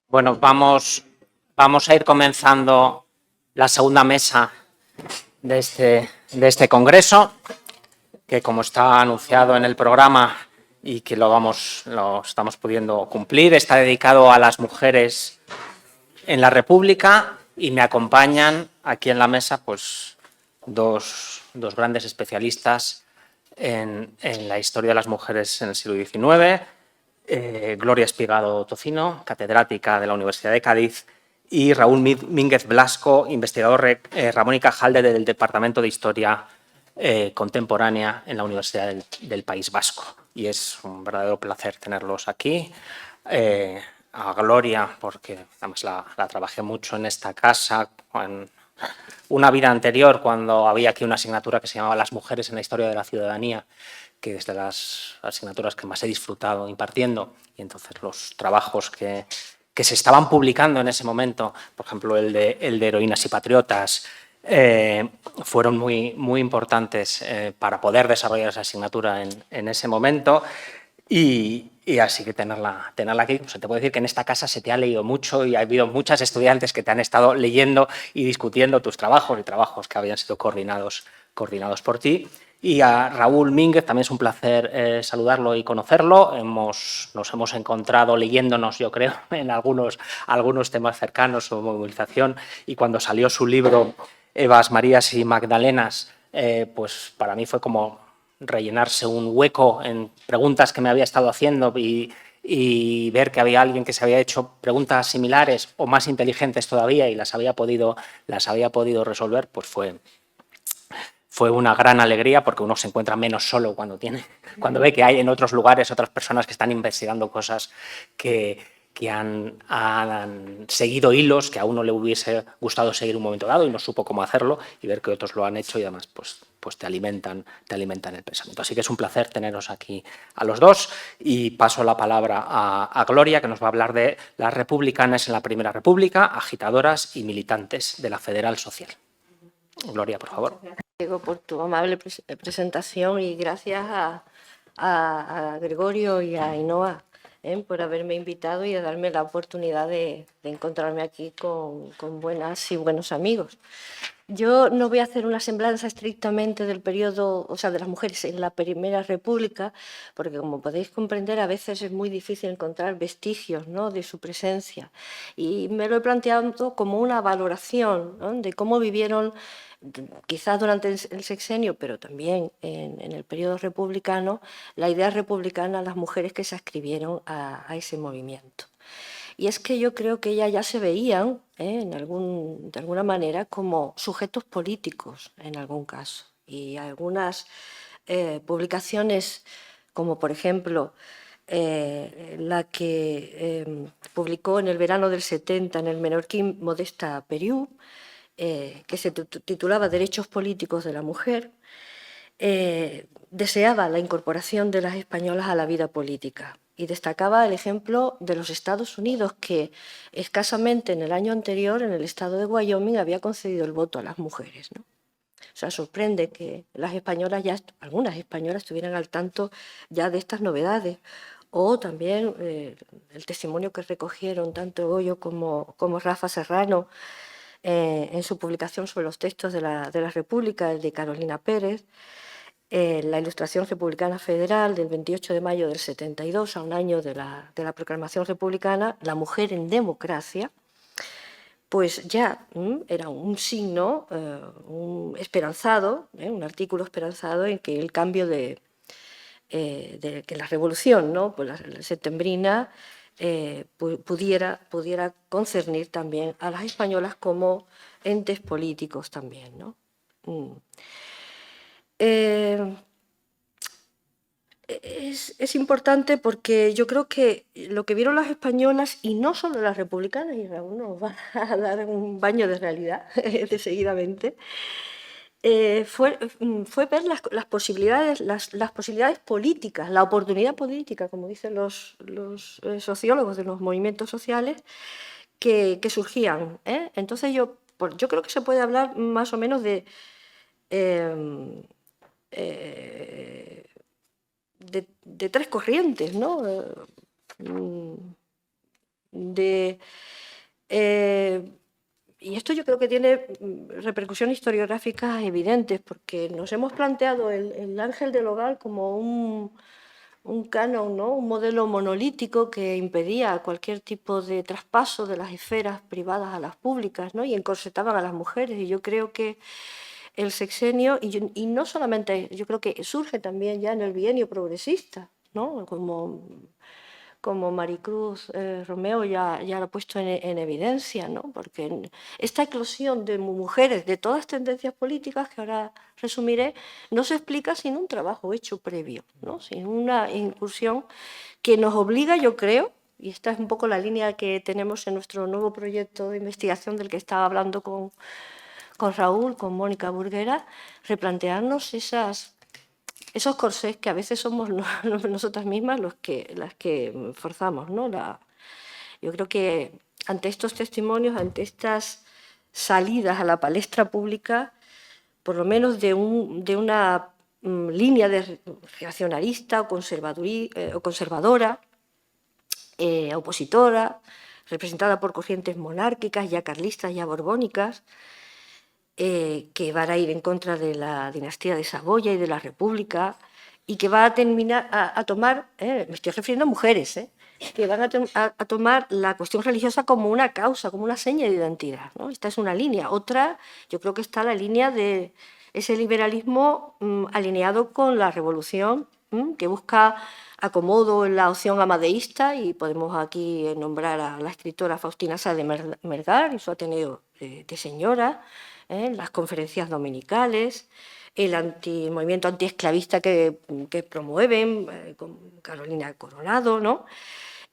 Bueno, vamos a ir comenzando la segunda mesa de este congreso, que como está anunciado en el programa y que lo estamos pudiendo cumplir, está dedicado a las mujeres en la República, y me acompañan aquí en la mesa pues dos grandes especialistas en la historia de las mujeres en el siglo XIX. Gloria Espigado Tocino, catedrática de la Universidad de Cádiz, y Raúl Mínguez Blasco, investigador Ramón y Cajal del Departamento de Historia Contemporánea en la Universidad del País Vasco. Y es un verdadero placer tenerlos aquí. A Gloria, porque además la trabajé mucho en esta casa, en una vida anterior, cuando había aquí una asignatura que se llamaba Las mujeres en la historia de la ciudadanía, que es de las asignaturas que más he disfrutado impartiendo, y entonces los trabajos que se estaban publicando en ese momento, por ejemplo el de Heroínas y Patriotas, fueron muy importantes para poder desarrollar esa asignatura en ese momento. Y así que tenerla aquí, o sea, te puedo decir que en esta casa se te ha leído mucho y ha habido muchas estudiantes que te han estado leyendo y discutiendo tus trabajos y trabajos que habían sido coordinados por ti. Y a Raúl Mínguez también es un placer saludarlo y conocerlo. Nos hemos encontrado leyéndonos, yo creo, en algunos temas cercanos sobre movilización, y cuando salió su libro Evas, Marías y Magdalenas, pues para mí fue como rellenarse un hueco en preguntas que me había estado haciendo, y ver que había alguien que se había hecho preguntas similares o más inteligentes todavía y las había podido resolver, pues fue una gran alegría, porque uno se encuentra menos solo cuando ve que hay en otros lugares otras personas que están investigando cosas que han seguido hilos que a uno le hubiese gustado seguir un momento dado y no supo cómo hacerlo, y ver que otros lo han hecho y además pues te alimentan el pensamiento. Así que es un placer teneros aquí a los dos, y paso la palabra a Gloria, que nos va a hablar de las republicanas en la Primera República, agitadoras y militantes de la Federal Social. Gloria, por favor. Diego, por tu amable presentación, y gracias a Gregorio y a Ainhoa por haberme invitado y a darme la oportunidad de encontrarme aquí con buenas y buenos amigos. Yo no voy a hacer una semblanza estrictamente del periodo, o sea, de las mujeres en la Primera República, porque como podéis comprender, a veces es muy difícil encontrar vestigios, ¿no?, de su presencia. Y me lo he planteado como una valoración, ¿no?, de cómo vivieron, quizás durante el sexenio, pero también en el periodo republicano, la idea republicana, las mujeres que se adscribieron a ese movimiento. Y es que yo creo que ellas ya se veían, de alguna manera, como sujetos políticos en algún caso. Y algunas publicaciones, como por ejemplo la que publicó en el verano del 70 en el menorquín Modesta Periú, que se titulaba Derechos políticos de la mujer, deseaba la incorporación de las españolas a la vida política, y destacaba el ejemplo de los Estados Unidos, que escasamente en el año anterior, en el estado de Wyoming, había concedido el voto a las mujeres, ¿no? O sea, sorprende que las españolas algunas españolas estuvieran al tanto ya de estas novedades. O también el testimonio que recogieron tanto Goyo como Rafa Serrano en su publicación sobre los textos de la República, el de Carolina Pérez, la Ilustración Republicana Federal del 28 de mayo del 72, a un año de la proclamación republicana, La mujer en democracia, pues ya era un signo esperanzado, un artículo esperanzado en que el cambio que la revolución, ¿no?, pues la septembrina, pudiera concernir también a las españolas como entes políticos también, ¿no? Es importante porque yo creo que lo que vieron las españolas, y no solo las republicanas, y Raúl nos va a dar un baño de realidad seguidamente, fue ver las posibilidades, las posibilidades políticas, la oportunidad política, como dicen los sociólogos de los movimientos sociales, que surgían. Entonces yo creo que se puede hablar más o menos de tres corrientes, ¿no?, y esto yo creo que tiene repercusiones historiográficas evidentes, porque nos hemos planteado el ángel del hogar como un canon, ¿no? Un modelo monolítico que impedía cualquier tipo de traspaso de las esferas privadas a las públicas, ¿no? Y encorsetaban a las mujeres. Y yo creo que el sexenio, y no solamente, yo creo que surge también ya en el bienio progresista, ¿no? Como Maricruz Romeo ya lo ha puesto en evidencia, ¿no? Porque esta eclosión de mujeres de todas tendencias políticas, que ahora resumiré, no se explica sin un trabajo hecho previo, ¿no? Sin una incursión que nos obliga, yo creo, y esta es un poco la línea que tenemos en nuestro nuevo proyecto de investigación del que estaba hablando con Raúl, con Mónica Burguera, replantearnos esos corsés que a veces somos nosotras mismas las que forzamos, ¿no? Yo creo que ante estos testimonios, ante estas salidas a la palestra pública, por lo menos de una línea reaccionarista o conservadora, opositora, representada por corrientes monárquicas, ya carlistas, ya borbónicas, que van a ir en contra de la dinastía de Saboya y de la República, y que va a terminar a tomar, me estoy refiriendo a mujeres, que van a tomar la cuestión religiosa como una causa, como una seña de identidad, ¿no? Esta es una línea. Otra, yo creo que está la línea de ese liberalismo alineado con la revolución, que busca acomodo en la opción amadeísta, y podemos aquí nombrar a la escritora Faustina Sá de Melgar y su Ateneo de Señora, las conferencias dominicales, el movimiento antiesclavista que promueven con Carolina Coronado, ¿no?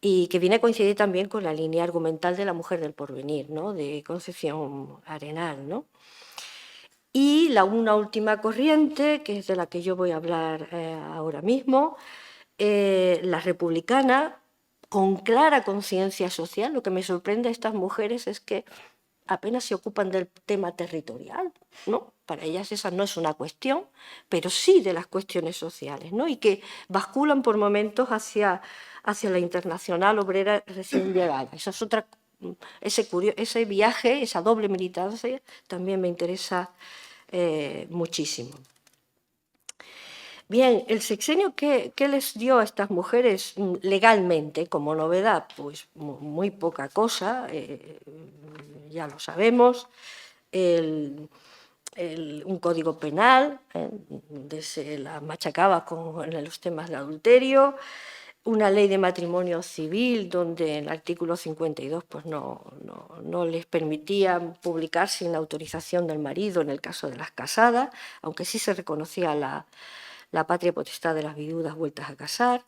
Y que viene a coincidir también con la línea argumental de la mujer del porvenir, ¿no? De Concepción Arenal, ¿no? Y una última corriente, que es de la que yo voy a hablar ahora mismo, la republicana, con clara conciencia social. Lo que me sorprende a estas mujeres es que apenas se ocupan del tema territorial, ¿no? Para ellas esa no es una cuestión, pero sí de las cuestiones sociales, ¿no? Y que basculan por momentos hacia la internacional obrera recién llegada. Esa es otra, ese viaje, esa doble militancia, también me interesa muchísimo. Bien, el sexenio, ¿qué les dio a estas mujeres legalmente como novedad? Pues muy poca cosa, ya lo sabemos. Un código penal, donde se la machacaba con los temas de adulterio, una ley de matrimonio civil donde en el artículo 52 pues no les permitía publicar sin autorización del marido en el caso de las casadas, aunque sí se reconocía la patria potestad de las viudas vueltas a casar.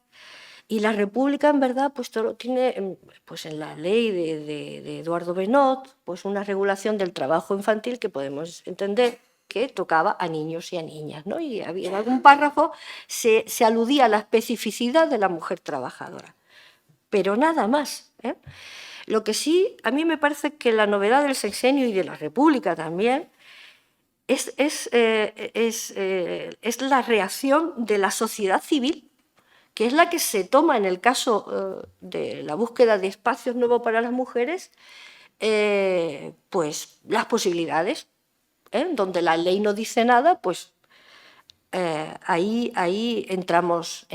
Y la República, en verdad, pues todo tiene, pues en la ley de Eduardo Benot, pues una regulación del trabajo infantil que podemos entender que tocaba a niños y a niñas, ¿no? Y en algún párrafo se aludía a la especificidad de la mujer trabajadora, pero nada más, ¿eh? Lo que sí, a mí me parece que la novedad del sexenio y de la República también es la reacción de la sociedad civil, que es la que se toma en el caso de la búsqueda de espacios nuevos para las mujeres, pues las posibilidades, donde la ley no dice nada, pues ahí entramos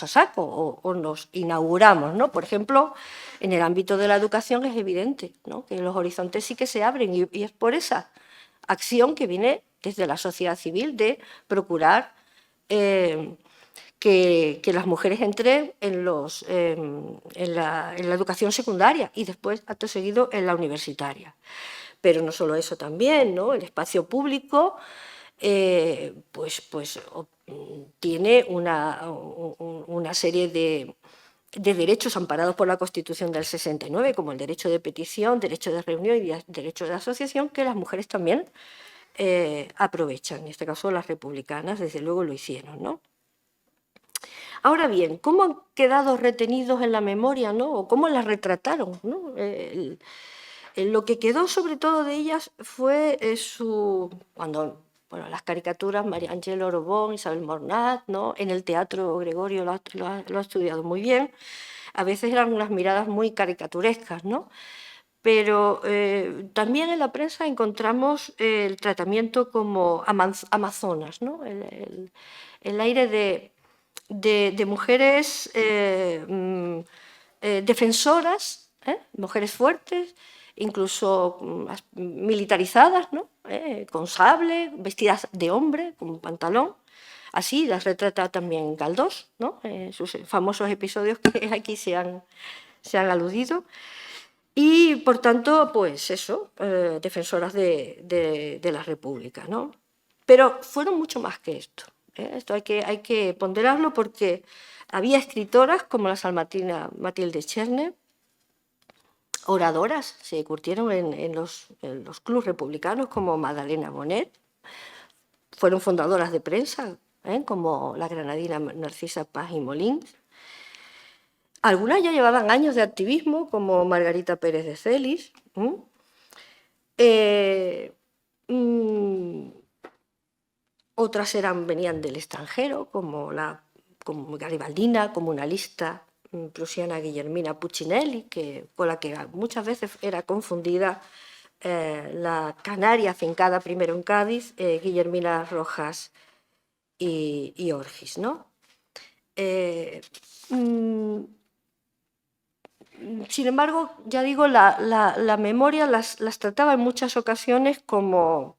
a saco o nos inauguramos, ¿no? Por ejemplo, en el ámbito de la educación es evidente, ¿no? Que los horizontes sí que se abren, y es por esa acción que viene desde la sociedad civil de procurar que las mujeres entren en la educación secundaria y después, acto seguido, en la universitaria. Pero no solo eso también, ¿no? El espacio público tiene una serie de derechos amparados por la Constitución del 69, como el derecho de petición, derecho de reunión y derecho de asociación, que las mujeres también aprovechan. En este caso, las republicanas, desde luego, lo hicieron, ¿no? Ahora bien, ¿cómo han quedado retenidos en la memoria, ¿no? O cómo las retrataron, ¿no? Lo que quedó sobre todo de ellas fue las caricaturas, María Ángela Orobón, Isabel Mornat, ¿no? En el teatro Gregorio lo ha estudiado muy bien. a veces eran unas miradas muy caricaturescas, ¿no? Pero también en la prensa encontramos el tratamiento como amazonas, ¿no? El aire de mujeres defensoras, mujeres fuertes, incluso militarizadas, ¿no? Con sable, vestidas de hombre, con un pantalón. Así las retrata también Galdós, ¿no? Sus famosos episodios que aquí se han aludido. Y, por tanto, pues eso, defensoras de la República, ¿no? Pero fueron mucho más que esto. Esto hay que ponderarlo porque había escritoras como la salmantina Matilde Cherny, oradoras, se curtieron en los clubes republicanos como Magdalena Bonet, fueron fundadoras de prensa, como la granadina Narcisa Paz y Molins. Algunas ya llevaban años de activismo, como Margarita Pérez de Celis. Otras venían del extranjero, como Garibaldina, comunalista prusiana Guillermina Puccinelli, con la que muchas veces era confundida la canaria afincada primero en Cádiz, Guillermina Rojas y Orgis, ¿no? Sin embargo, ya digo, la memoria las trataba en muchas ocasiones como,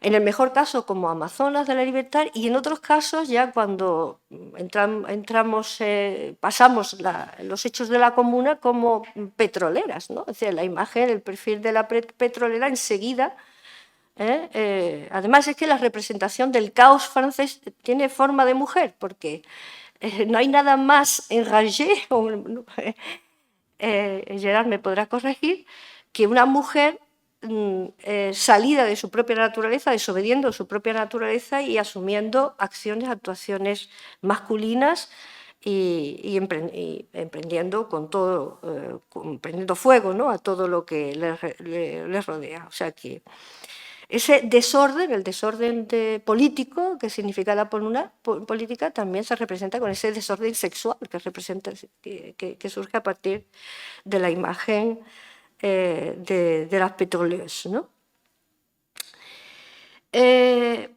en el mejor caso, como amazonas de la libertad, y en otros casos, ya cuando pasamos los hechos de la comuna, como petroleras, ¿no? Es decir, la imagen, el perfil de la petrolera enseguida. Además, es que la representación del caos francés tiene forma de mujer, porque no hay nada más enragé, Gerard me podrá corregir, que una mujer salida de su propia naturaleza, desobediendo su propia naturaleza y asumiendo acciones, actuaciones masculinas y emprendiendo con todo, prendiendo fuego, ¿no?, a todo lo que les rodea. O sea que ese desorden, el desorden político que significa la política, también se representa con ese desorden sexual que surge a partir de la imagen de las petroleuses, ¿no? El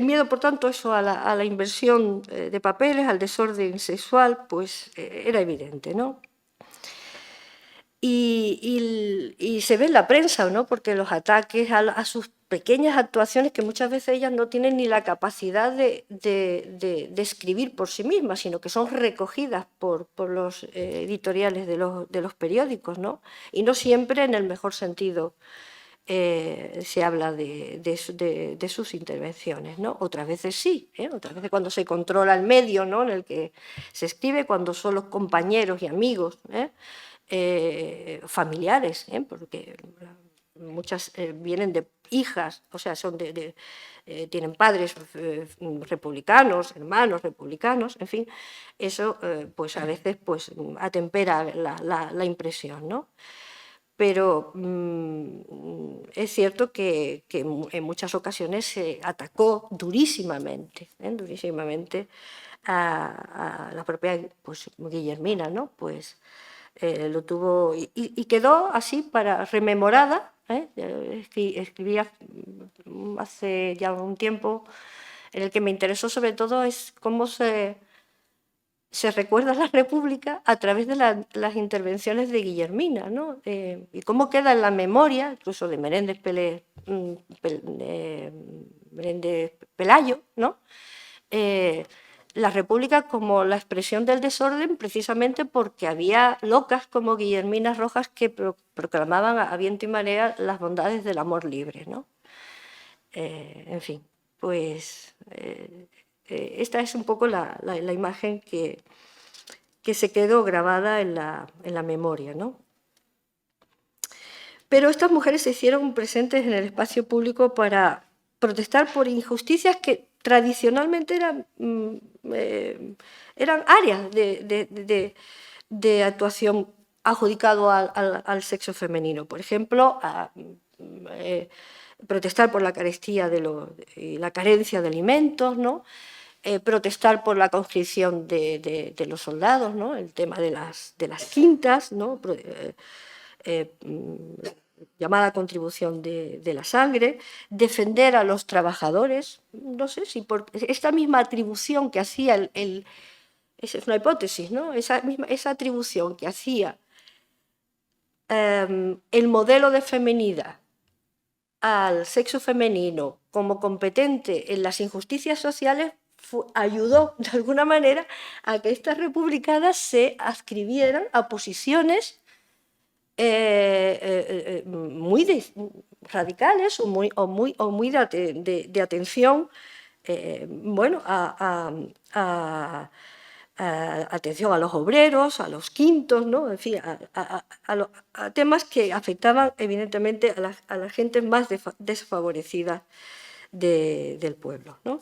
miedo, por tanto, a la inversión de papeles, al desorden sexual, pues era evidente, ¿no? Y se ve en la prensa, ¿no? Porque los ataques a sus pequeñas actuaciones, que muchas veces ellas no tienen ni la capacidad de escribir por sí mismas, sino que son recogidas por los editoriales de los periódicos, ¿no? Y no siempre en el mejor sentido se habla de sus intervenciones, ¿no? Otras veces sí, otras veces cuando se controla el medio, ¿no?, en el que se escribe, cuando son los compañeros y amigos, familiares, porque muchas vienen de hijas, o sea, tienen padres republicanos, hermanos republicanos, en fin, eso pues a veces pues atempera la impresión, ¿no? Pero es cierto que en muchas ocasiones se atacó durísimamente a la propia pues, Guillermina, ¿no? Pues lo tuvo y quedó así rememorada. Escribía hace ya un tiempo en el que me interesó sobre todo es cómo se recuerda la República a través de las intervenciones de Guillermina, ¿no? Y cómo queda en la memoria, incluso de Menéndez Pelayo, ¿no? La República como la expresión del desorden, precisamente porque había locas como Guillermina Rojas que proclamaban a viento y marea las bondades del amor libre, ¿no? En fin, pues esta es un poco la imagen que se quedó grabada en la memoria, ¿no? Pero estas mujeres se hicieron presentes en el espacio público para protestar por injusticias que tradicionalmente eran áreas de actuación adjudicado al sexo femenino. Por ejemplo, protestar por la carestía y la carencia de alimentos, ¿no? protestar por la conscripción de los soldados, ¿no? El tema de las quintas, ¿no? Llamada contribución de la sangre, defender a los trabajadores, no sé si por esta misma atribución que hacía esa es una hipótesis, ¿no? Esa atribución que hacía el modelo de feminidad al sexo femenino como competente en las injusticias sociales ayudó de alguna manera a que estas republicanas se adscribieran a posiciones muy radicales o muy de atención, bueno, atención a los obreros, a los quintos, ¿no? En fin, a temas que afectaban evidentemente a la gente más desfavorecida del pueblo, ¿no?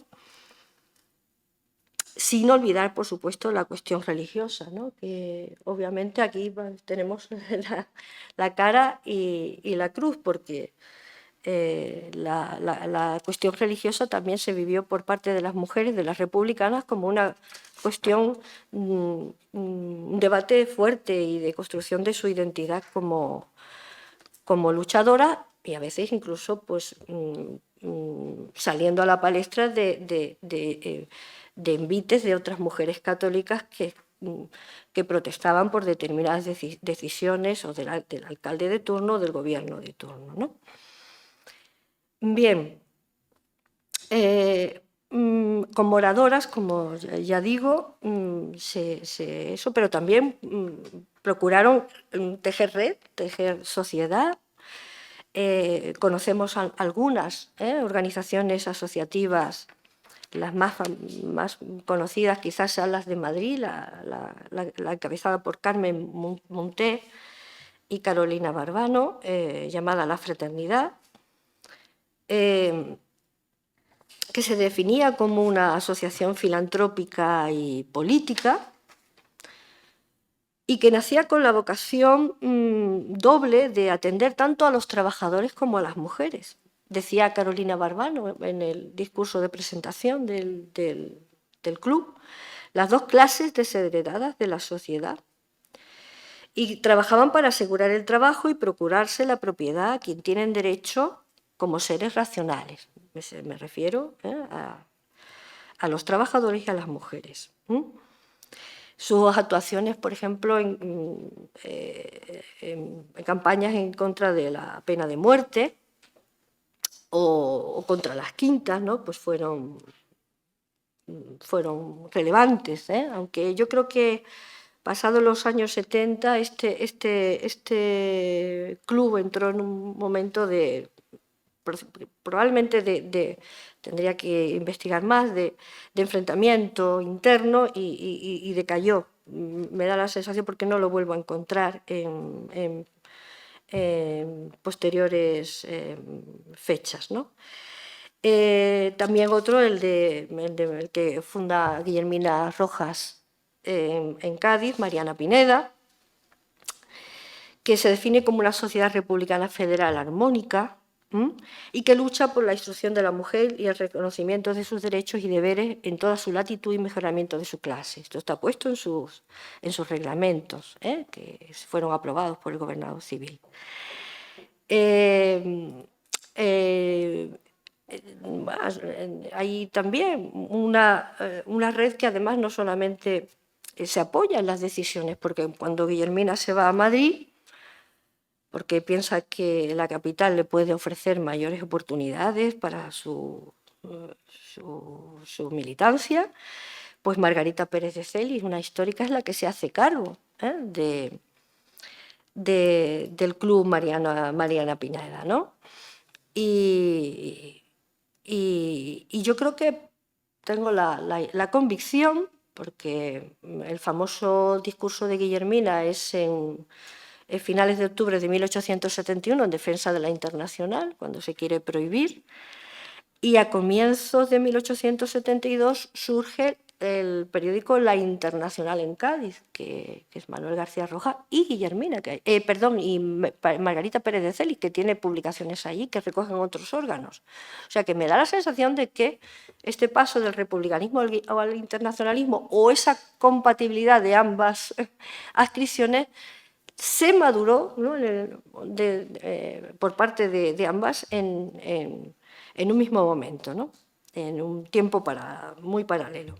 Sin olvidar, por supuesto, la cuestión religiosa, ¿no? Que obviamente aquí tenemos la cara y la cruz, porque la cuestión religiosa también se vivió por parte de las mujeres, de las republicanas, como una cuestión, un debate fuerte y de construcción de su identidad como luchadora, y a veces incluso pues, saliendo a la palestra de envites de otras mujeres católicas que protestaban por determinadas decisiones o del alcalde de turno o del gobierno de turno, ¿no? Bien, como oradoras, como ya digo, eso, pero también procuraron tejer red, tejer sociedad. Conocemos algunas organizaciones asociativas, las más conocidas quizás sean las de Madrid, la encabezada por Carmen Munté y Carolina Barbano, llamada La Fraternidad, que se definía como una asociación filantrópica y política y que nacía con la vocación doble de atender tanto a los trabajadores como a las mujeres. Decía Carolina Barbano en el discurso de presentación del club, las dos clases desheredadas de la sociedad. Y trabajaban para asegurar el trabajo y procurarse la propiedad a quien tienen derecho como seres racionales. Me refiero a los trabajadores y a las mujeres. Sus actuaciones, por ejemplo, en campañas en contra de la pena de muerte o contra las quintas, ¿no? Pues fueron relevantes, aunque yo creo que pasados los años 70 este club entró en un momento probablemente tendría que investigar más, de enfrentamiento interno y decayó. Me da la sensación, porque no lo vuelvo a encontrar en posteriores fechas, ¿no? También otro, el que funda Guillermina Rojas en Cádiz, Mariana Pineda, que se define como una sociedad republicana federal armónica y que lucha por la instrucción de la mujer y el reconocimiento de sus derechos y deberes en toda su latitud y mejoramiento de su clase. Esto está puesto en sus reglamentos, que fueron aprobados por el gobernador civil. Hay también una red que además no solamente se apoya en las decisiones, porque cuando Guillermina se va a Madrid, porque piensa que la capital le puede ofrecer mayores oportunidades para su militancia, pues Margarita Pérez de Celis, una histórica, es la que se hace cargo del club Mariana Pineda, ¿no? Y yo creo que tengo la convicción, porque el famoso discurso de Guillermina es en finales de octubre de 1871, en defensa de la Internacional, cuando se quiere prohibir, y a comienzos de 1872 surge el periódico La Internacional en Cádiz, que es Manuel García Rojas, y Guillermina, y Margarita Pérez de Celis, que tiene publicaciones allí que recogen otros órganos. O sea, que me da la sensación de que este paso del republicanismo al internacionalismo, o esa compatibilidad de ambas adscripciones, se maduró, ¿no?, por parte de ambas en un mismo momento, ¿no?, en un tiempo muy paralelo.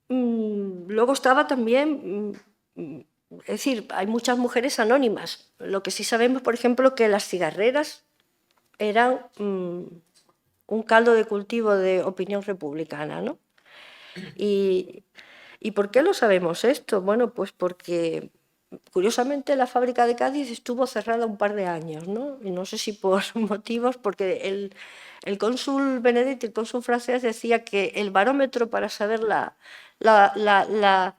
Luego estaba también, es decir, hay muchas mujeres anónimas. Lo que sí sabemos, por ejemplo, que las cigarreras eran un caldo de cultivo de opinión republicana, ¿no? ¿Y por qué lo sabemos esto? Bueno, pues porque, curiosamente, la fábrica de Cádiz estuvo cerrada un par de años, ¿no? Y no sé si por motivos, porque el cónsul Benedet, el cónsul francés, decía que el barómetro para saber la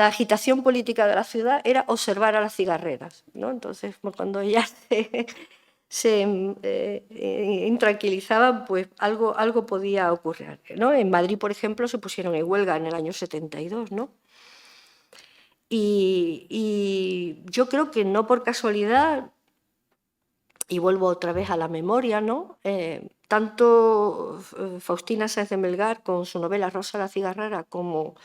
agitación política de la ciudad era observar a las cigarreras, ¿no? Entonces, cuando ya se intranquilizaban, pues algo podía ocurrir, ¿no? En Madrid, por ejemplo, se pusieron en huelga en el año 72, ¿no? Y yo creo que no por casualidad, y vuelvo otra vez a la memoria, ¿no?, tanto Faustina Sáenz de Melgar con su novela Rosa la cigarrera, como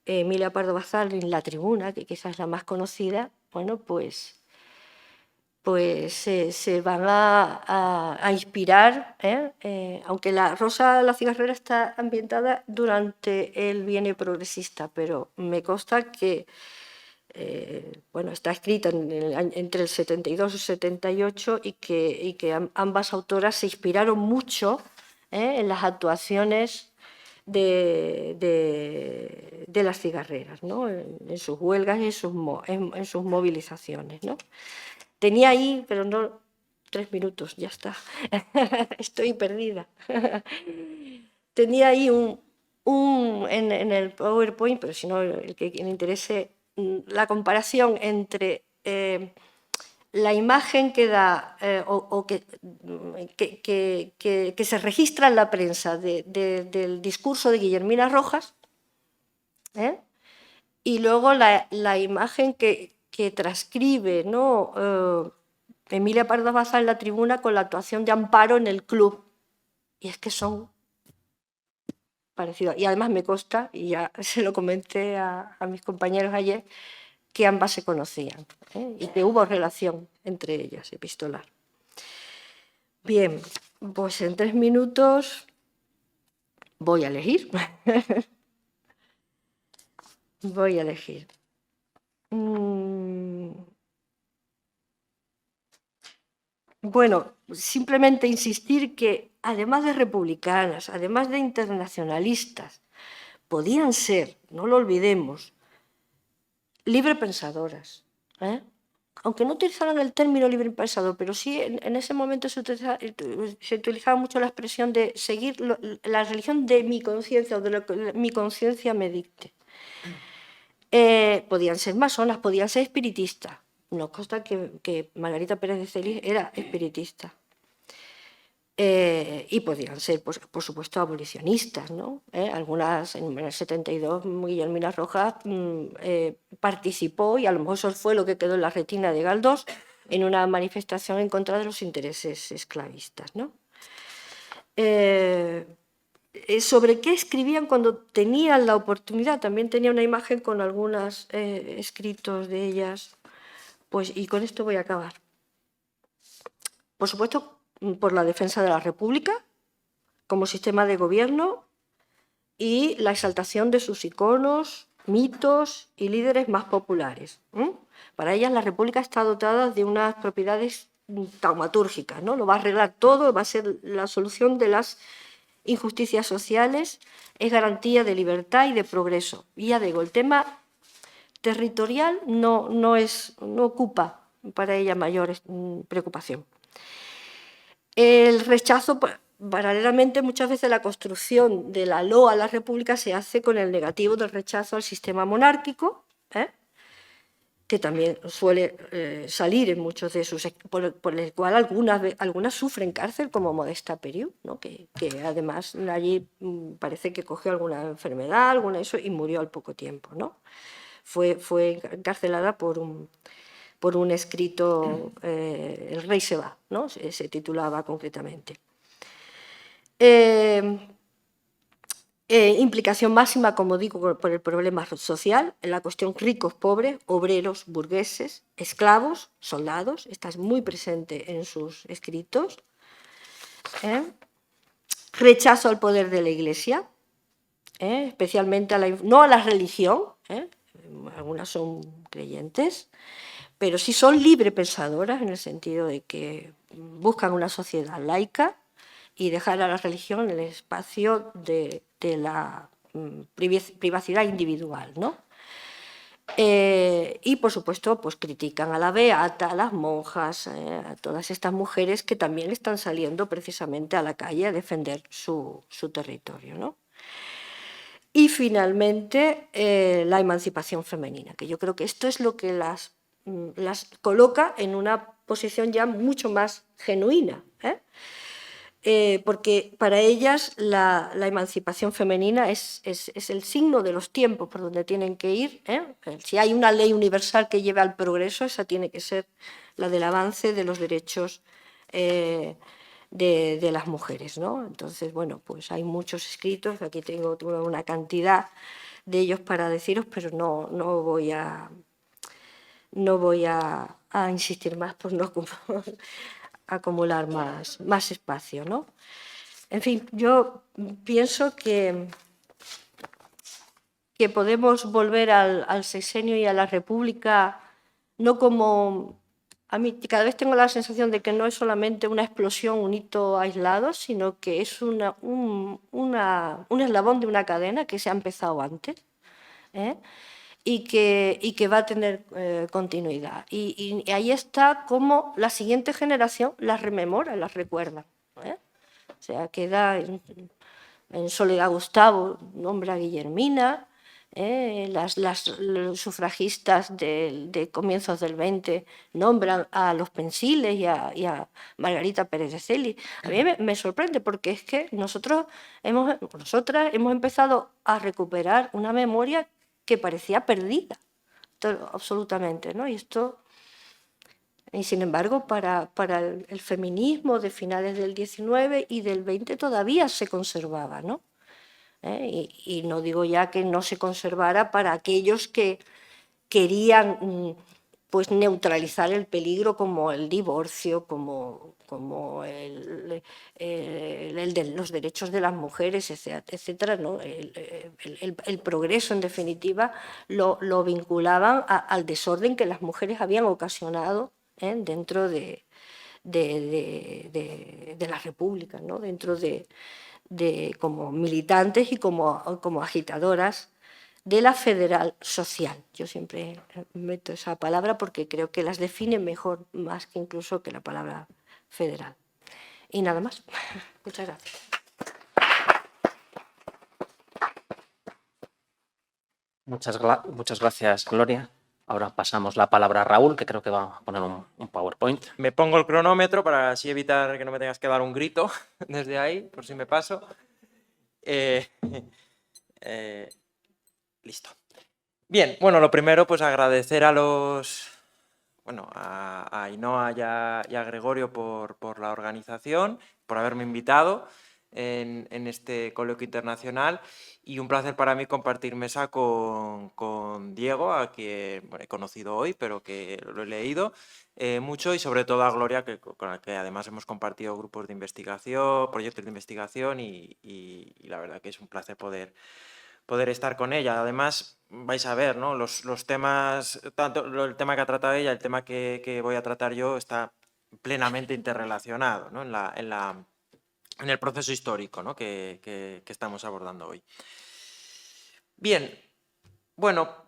Emilia Pardo Bazán en La Tribuna, que quizás es la más conocida, bueno, pues se van a inspirar, aunque la Rosa la cigarrera está ambientada durante el bienio progresista, pero me consta que bueno, está escrita entre el 72 y el 78 y que ambas autoras se inspiraron mucho en las actuaciones de las cigarreras, ¿no?, en sus huelgas y en sus movilizaciones, ¿no? Tenía ahí, pero no, 3 minutos, ya está. Estoy perdida. Tenía ahí en el PowerPoint, pero si no, el que le interese, la comparación entre la imagen que da o que se registra en la prensa del discurso de Guillermina Rojas, y luego la imagen que transcribe, ¿no?, Emilia Pardo Bazán en La Tribuna con la actuación de Amparo en el club. Y es que son parecidos. Y además me consta, y ya se lo comenté a mis compañeros ayer, que ambas se conocían, y que hubo relación entre ellas, epistolar. Bien, pues en 3 minutos voy a elegir. Voy a elegir. Bueno, simplemente insistir que, además de republicanas, además de internacionalistas, podían ser, no lo olvidemos, librepensadoras, aunque no utilizaran el término librepensador, pero sí en ese momento se utilizaba mucho la expresión de seguir la religión de mi conciencia, o de lo que mi conciencia me dicte. Podían ser masonas, podían ser espiritistas. Nos consta que Margarita Pérez de Celis era espiritista. Y podían ser, pues, por supuesto, abolicionistas, ¿no? Algunas, en el 72, Guillermina Rojas participó, y a lo mejor eso fue lo que quedó en la retina de Galdós, en una manifestación en contra de los intereses esclavistas, ¿no? Sobre qué escribían cuando tenían la oportunidad, también tenía una imagen con algunos escritos de ellas, pues, y con esto voy a acabar. Por supuesto, por la defensa de la República como sistema de gobierno y la exaltación de sus iconos, mitos y líderes más populares. Para ellas la República está dotada de unas propiedades taumatúrgicas, ¿no? Lo va a arreglar todo, va a ser la solución de las injusticias sociales, es garantía de libertad y de progreso. Y ya digo, el tema territorial no ocupa para ella mayor preocupación. El rechazo, paralelamente, muchas veces la construcción de la loa a la República se hace con el negativo del rechazo al sistema monárquico, que también suele salir en muchos de sus... por el cual algunas sufren cárcel, como Modesta Periu, ¿no? que además allí parece que cogió alguna enfermedad, eso, y murió al poco tiempo, ¿no? Fue encarcelada por un escrito, El rey se va, ¿no? Se titulaba concretamente. Implicación máxima, como digo, por el problema social, en la cuestión ricos-pobres, obreros, burgueses, esclavos, soldados, está muy presente en sus escritos. Rechazo al poder de la Iglesia, especialmente no a la religión, algunas son creyentes, pero sí son librepensadoras en el sentido de que buscan una sociedad laica y dejar a la religión el espacio de la privacidad individual, ¿no? Y, por supuesto, pues critican a la beata, a las monjas, a todas estas mujeres que también están saliendo precisamente a la calle a defender su territorio, ¿no? Y, finalmente, la emancipación femenina, que yo creo que esto es lo que las coloca en una posición ya mucho más genuina, porque para ellas la emancipación femenina es el signo de los tiempos por donde tienen que ir. Si hay una ley universal que lleve al progreso, esa tiene que ser la del avance de los derechos de las mujeres, ¿no? Entonces, bueno, pues hay muchos escritos, aquí tengo una cantidad de ellos para deciros, pero no voy a insistir más por no acumular más espacio, ¿no? En fin, yo pienso que podemos volver al sexenio y a la República no como... A mí cada vez tengo la sensación de que no es solamente una explosión, un hito aislado, sino que es un eslabón de una cadena que se ha empezado antes, y que va a tener continuidad. Y ahí está cómo la siguiente generación las rememora, las recuerda. O sea, queda en Soledad Gustavo, nombra a Guillermina, los sufragistas de comienzos del 20 nombran a los Pensiles y a Margarita Pérez de Celi. A mí me sorprende porque es que nosotras hemos empezado a recuperar una memoria que parecía perdida, absolutamente, ¿no? Y sin embargo, para el feminismo de finales del 19 y del 20 todavía se conservaba, ¿no? Y no digo ya que no se conservara para aquellos que querían pues neutralizar el peligro, como el divorcio, como el de los derechos de las mujeres, etcétera, ¿no? El progreso, en definitiva, lo vinculaban al desorden que las mujeres habían ocasionado dentro de la República, ¿no? Dentro como militantes y como agitadoras de la federal social. Yo siempre meto esa palabra porque creo que las define mejor, más que incluso que la palabra federal. Y nada más. Muchas gracias. Muchas gracias, Gloria. Ahora pasamos la palabra a Raúl, que creo que va a poner un PowerPoint. Me pongo el cronómetro para así evitar que no me tengas que dar un grito desde ahí, por si me paso. Listo. Bien, bueno, lo primero, pues agradecer a Ainhoa y a Gregorio por la organización, por haberme invitado en este coloquio internacional, y un placer para mí compartir mesa con Diego, a quien he conocido hoy, pero que lo he leído mucho, y sobre todo a Gloria, con la que además hemos compartido grupos de investigación, proyectos de investigación, y la verdad que es un placer poder estar con ella. Además, vais a ver, ¿no? Los temas, tanto el tema que ha tratado ella, el tema que voy a tratar yo, está plenamente interrelacionado, ¿no? en el proceso histórico, ¿no? que estamos abordando hoy. Bien, bueno,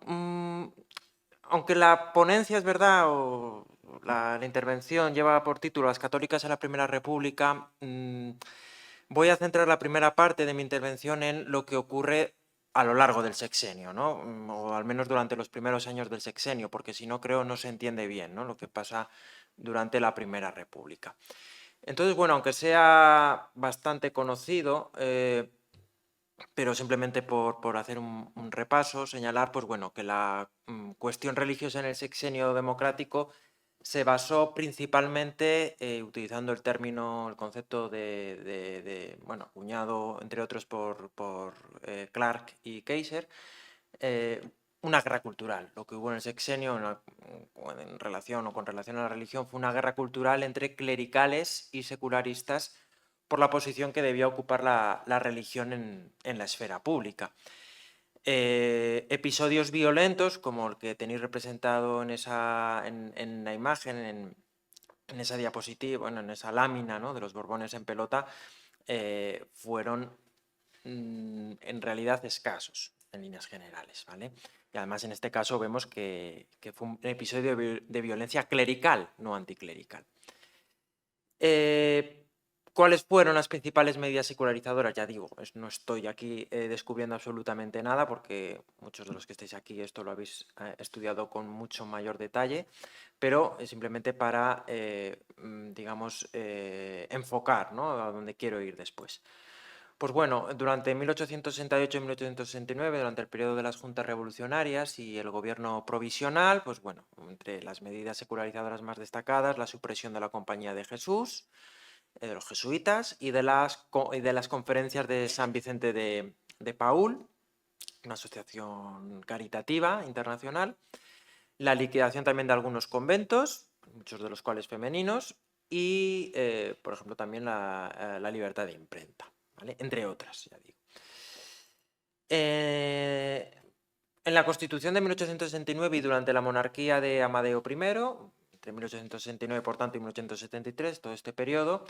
aunque la ponencia es verdad, o la intervención lleva por título Las católicas en la Primera República, voy a centrar la primera parte de mi intervención en lo que ocurre a lo largo del sexenio, ¿no? O al menos durante los primeros años del sexenio, porque si no, creo, no se entiende bien, ¿no?, lo que pasa durante la Primera República. Entonces, bueno, aunque sea bastante conocido, pero simplemente por hacer un repaso, señalar, pues bueno, que la cuestión religiosa en el sexenio democrático se basó principalmente, utilizando el término, el concepto bueno, acuñado entre otros por Clark y Kaiser, una guerra cultural. Lo que hubo en el sexenio en relación o con relación a la religión fue una guerra cultural entre clericales y secularistas por la posición que debía ocupar la religión en la esfera pública. Episodios violentos, como el que tenéis representado en la imagen, en esa diapositiva, bueno, en esa lámina, ¿no?, de los Borbones en pelota, fueron en realidad escasos en líneas generales, ¿vale? Y además en este caso vemos que fue un episodio de violencia clerical, no anticlerical. ¿Cuáles fueron las principales medidas secularizadoras? Ya digo, no estoy aquí descubriendo absolutamente nada, porque muchos de los que estáis aquí esto lo habéis estudiado con mucho mayor detalle, pero simplemente para, digamos, enfocar, ¿no?, a dónde quiero ir después. Pues bueno, durante 1868 y 1869, durante el periodo de las juntas revolucionarias y el gobierno provisional, pues bueno, entre las medidas secularizadoras más destacadas, la supresión de la Compañía de Jesús, de los jesuitas y de las conferencias de San Vicente de Paúl, una asociación caritativa internacional, la liquidación también de algunos conventos, muchos de los cuales femeninos, y, por ejemplo, también la libertad de imprenta, ¿vale?, entre otras, ya digo. En la Constitución de 1869 y durante la monarquía de Amadeo I, entre 1869, por tanto, y 1873, todo este periodo,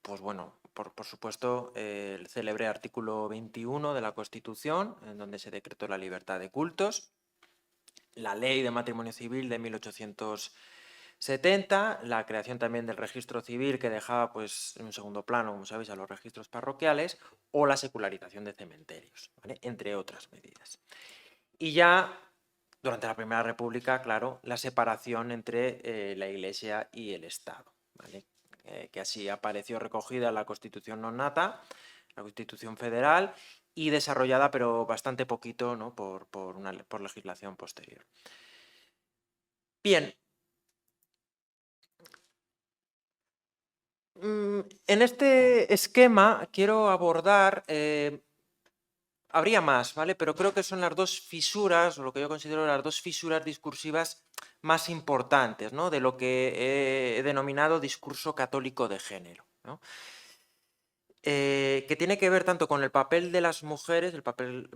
pues bueno, por supuesto, el célebre artículo 21 de la Constitución, en donde se decretó la libertad de cultos, la Ley de Matrimonio Civil de 1870, la creación también del registro civil, que dejaba, pues, en un segundo plano, como sabéis, a los registros parroquiales, o la secularización de cementerios, ¿vale?, entre otras medidas. Y ya durante la Primera República, claro, la separación entre la Iglesia y el Estado, ¿vale?, que así apareció recogida en la Constitución Nonata, la Constitución Federal, y desarrollada, pero bastante poquito, ¿no?, por legislación posterior. Bien. En este esquema quiero abordar, habría más, ¿vale?, pero creo que son las dos fisuras, o lo que yo considero las dos fisuras discursivas más importantes, ¿no?, de lo que he denominado discurso católico de género, ¿no?, que tiene que ver tanto con el papel de las mujeres, el papel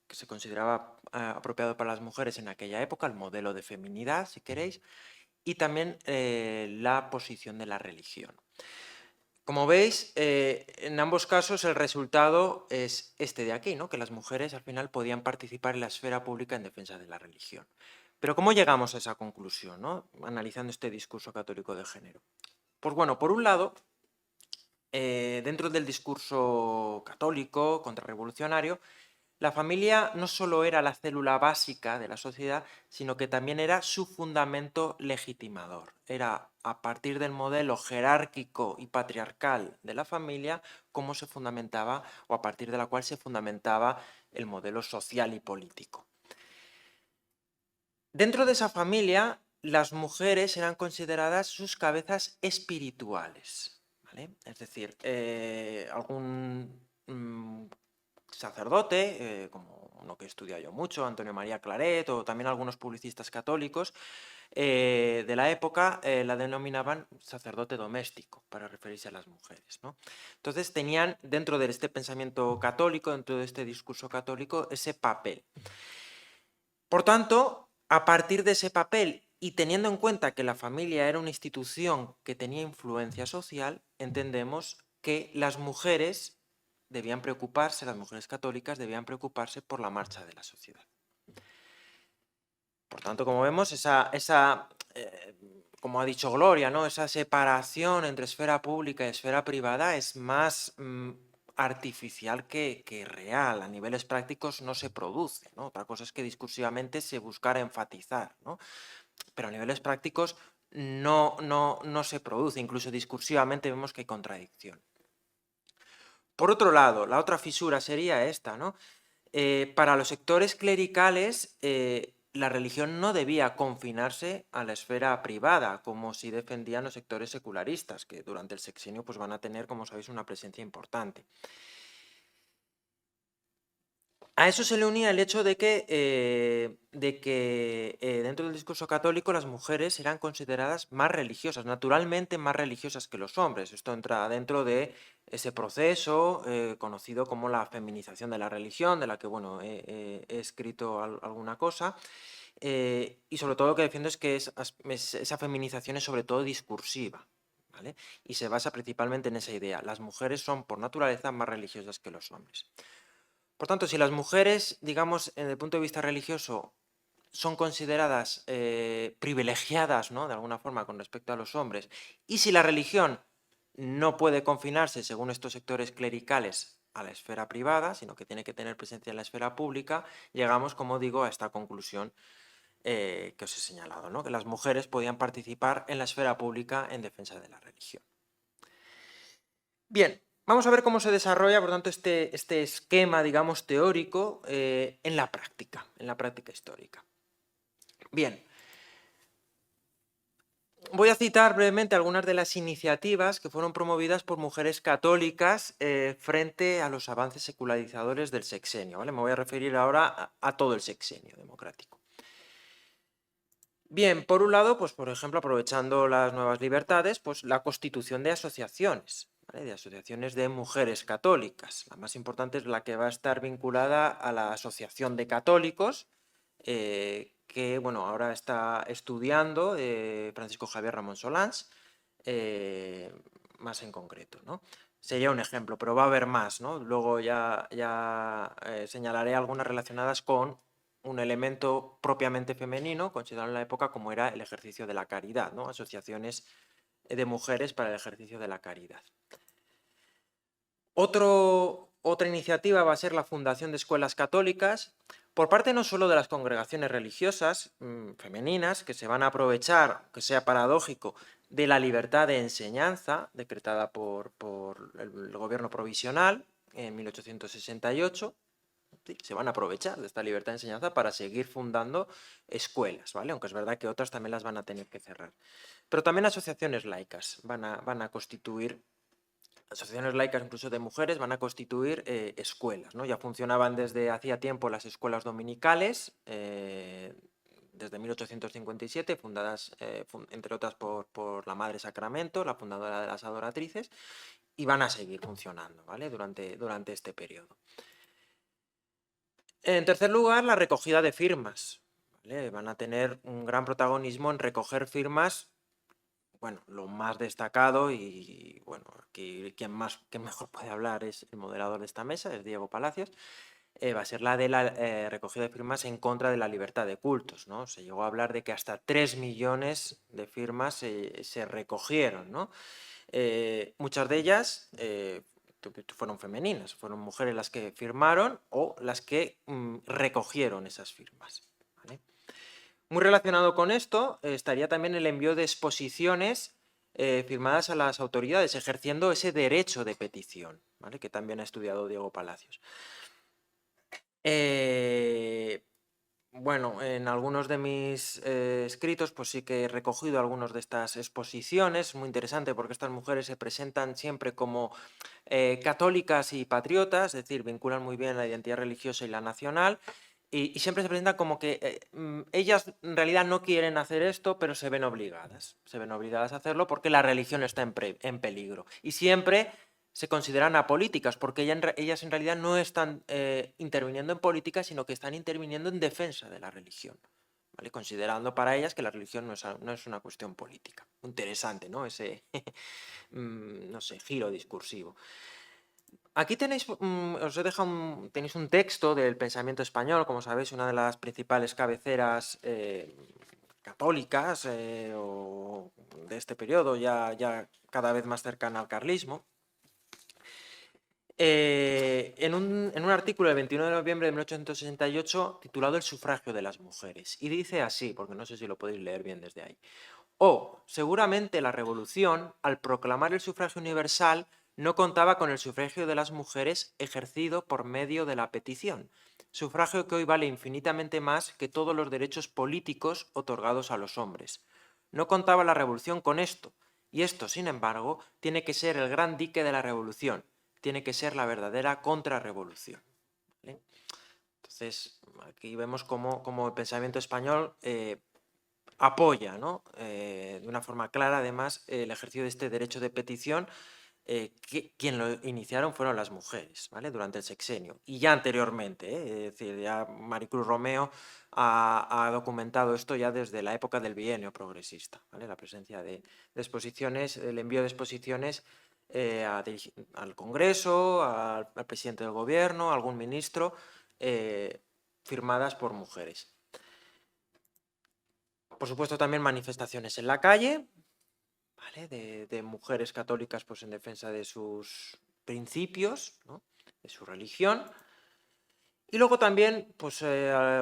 que se consideraba apropiado para las mujeres en aquella época, el modelo de feminidad, si queréis, y también la posición de la religión. Como veis, en ambos casos el resultado es este de aquí, ¿no?, que las mujeres al final podían participar en la esfera pública en defensa de la religión. Pero ¿cómo llegamos a esa conclusión, ¿no?, analizando este discurso católico de género? Pues bueno, por un lado, dentro del discurso católico contrarrevolucionario, la familia no solo era la célula básica de la sociedad, sino que también era su fundamento legitimador. Era a partir del modelo jerárquico y patriarcal de la familia cómo se fundamentaba, o a partir de la cual se fundamentaba el modelo social y político. Dentro de esa familia, las mujeres eran consideradas sus cabezas espirituales, ¿vale? Es decir, algún sacerdote, como uno que he estudiado yo mucho, Antonio María Claret, o también algunos publicistas católicos de la época, la denominaban sacerdote doméstico, para referirse a las mujeres, ¿no? Entonces tenían, dentro de este pensamiento católico, dentro de este discurso católico, ese papel. Por tanto, a partir de ese papel, y teniendo en cuenta que la familia era una institución que tenía influencia social, entendemos que las mujeres debían preocuparse, las mujeres católicas debían preocuparse por la marcha de la sociedad. Por tanto, como vemos, como ha dicho Gloria, ¿no?, esa separación entre esfera pública y esfera privada es más artificial que real. A niveles prácticos no se produce, ¿no? Otra cosa es que discursivamente se buscara enfatizar, ¿no? Pero a niveles prácticos no se produce, incluso discursivamente vemos que hay contradicción. Por otro lado, la otra fisura sería esta, ¿no? Para los sectores clericales, la religión no debía confinarse a la esfera privada, como si defendían los sectores secularistas, que durante el sexenio pues, van a tener, como sabéis, una presencia importante. A eso se le unía el hecho de que dentro del discurso católico las mujeres eran consideradas más religiosas, naturalmente más religiosas que los hombres. Esto entra dentro de ese proceso conocido como la feminización de la religión, de la que bueno, he escrito alguna cosa. Y sobre todo lo que defiendo es que esa feminización es sobre todo discursiva, ¿vale? Y se basa principalmente en esa idea. Las mujeres son por naturaleza más religiosas que los hombres. Por tanto, si las mujeres, digamos, en el punto de vista religioso, son consideradas privilegiadas, ¿no? De alguna forma, con respecto a los hombres, y si la religión no puede confinarse, según estos sectores clericales, a la esfera privada, sino que tiene que tener presencia en la esfera pública, llegamos, como digo, a esta conclusión que os he señalado, ¿no? Que las mujeres podían participar en la esfera pública en defensa de la religión. Bien, vamos a ver cómo se desarrolla, por tanto, este esquema, digamos, teórico en la práctica histórica. Bien, voy a citar brevemente algunas de las iniciativas que fueron promovidas por mujeres católicas frente a los avances secularizadores del sexenio, ¿vale? Me voy a referir ahora a todo el sexenio democrático. Bien, por un lado, pues por ejemplo, aprovechando las nuevas libertades, pues la constitución de asociaciones, ¿vale? De asociaciones de mujeres católicas. La más importante es la que va a estar vinculada a la Asociación de Católicos, que bueno, ahora está estudiando Francisco Javier Ramón Solans, más en concreto, ¿no? Sería un ejemplo, pero va a haber más, ¿no? Luego ya señalaré algunas relacionadas con un elemento propiamente femenino, considerado en la época como era el ejercicio de la caridad, ¿no? Asociaciones de mujeres para el ejercicio de la caridad. Otra iniciativa va a ser la fundación de escuelas católicas, por parte no solo de las congregaciones religiosas femeninas, que se van a aprovechar, que sea paradójico, de la libertad de enseñanza decretada por el gobierno provisional en 1868, ¿sí? Se van a aprovechar de esta libertad de enseñanza para seguir fundando escuelas, ¿vale? Aunque es verdad que otras también las van a tener que cerrar. Pero también asociaciones laicas van a constituir, asociaciones laicas incluso de mujeres, van a constituir escuelas, ¿no? Ya funcionaban desde hacía tiempo las escuelas dominicales, desde 1857, fundadas entre otras por la Madre Sacramento, la fundadora de las Adoratrices, y van a seguir funcionando, ¿vale? Durante este periodo. En tercer lugar, la recogida de firmas, ¿vale? Van a tener un gran protagonismo en recoger firmas, bueno, lo más destacado y, bueno, aquí quien mejor puede hablar es el moderador de esta mesa, es Diego Palacios, va a ser la de la recogida de firmas en contra de la libertad de cultos, ¿no? Se llegó a hablar de que hasta 3 millones de firmas se recogieron, ¿no? Muchas de ellas fueron femeninas, fueron mujeres las que firmaron o las que recogieron esas firmas, ¿vale? Muy relacionado con esto estaría también el envío de exposiciones firmadas a las autoridades, ejerciendo ese derecho de petición, ¿vale? Que también ha estudiado Diego Palacios. Bueno, en algunos de mis escritos pues sí que he recogido algunas de estas exposiciones, muy interesante porque estas mujeres se presentan siempre como católicas y patriotas, es decir, vinculan muy bien la identidad religiosa y la nacional, y siempre se presentan como que ellas en realidad no quieren hacer esto, pero se ven obligadas a hacerlo porque la religión está en peligro, y siempre se consideran apolíticas, porque ellas en realidad no están interviniendo en política, sino que están interviniendo en defensa de la religión, ¿vale? Considerando para ellas que la religión no es una cuestión política. Interesante, ¿no? Ese no sé, giro discursivo. Aquí tenéis, os he dejado tenéis un texto del pensamiento español, como sabéis, una de las principales cabeceras católicas o de este periodo, ya cada vez más cercana al carlismo. en un artículo del 21 de noviembre de 1868 titulado El sufragio de las mujeres. Y dice así, porque no sé si lo podéis leer bien desde ahí. Seguramente la Revolución, al proclamar el sufragio universal, no contaba con el sufragio de las mujeres ejercido por medio de la petición, sufragio que hoy vale infinitamente más que todos los derechos políticos otorgados a los hombres. No contaba la Revolución con esto, y esto, sin embargo, tiene que ser el gran dique de la Revolución, tiene que ser la verdadera contrarrevolución. ¿Vale? Entonces, aquí vemos cómo el pensamiento español apoya, ¿no? De una forma clara, además, el ejercicio de este derecho de petición, quien lo iniciaron fueron las mujeres, ¿vale? Durante el sexenio y ya anteriormente, es decir, ya Maricruz Romeo ha documentado esto ya desde la época del bienio progresista, ¿vale? La presencia de exposiciones, el envío de exposiciones al Congreso, al presidente del gobierno, a algún ministro, firmadas por mujeres. Por supuesto, también manifestaciones en la calle, ¿vale? De mujeres católicas pues, en defensa de sus principios, ¿no? De su religión. Y luego también, pues,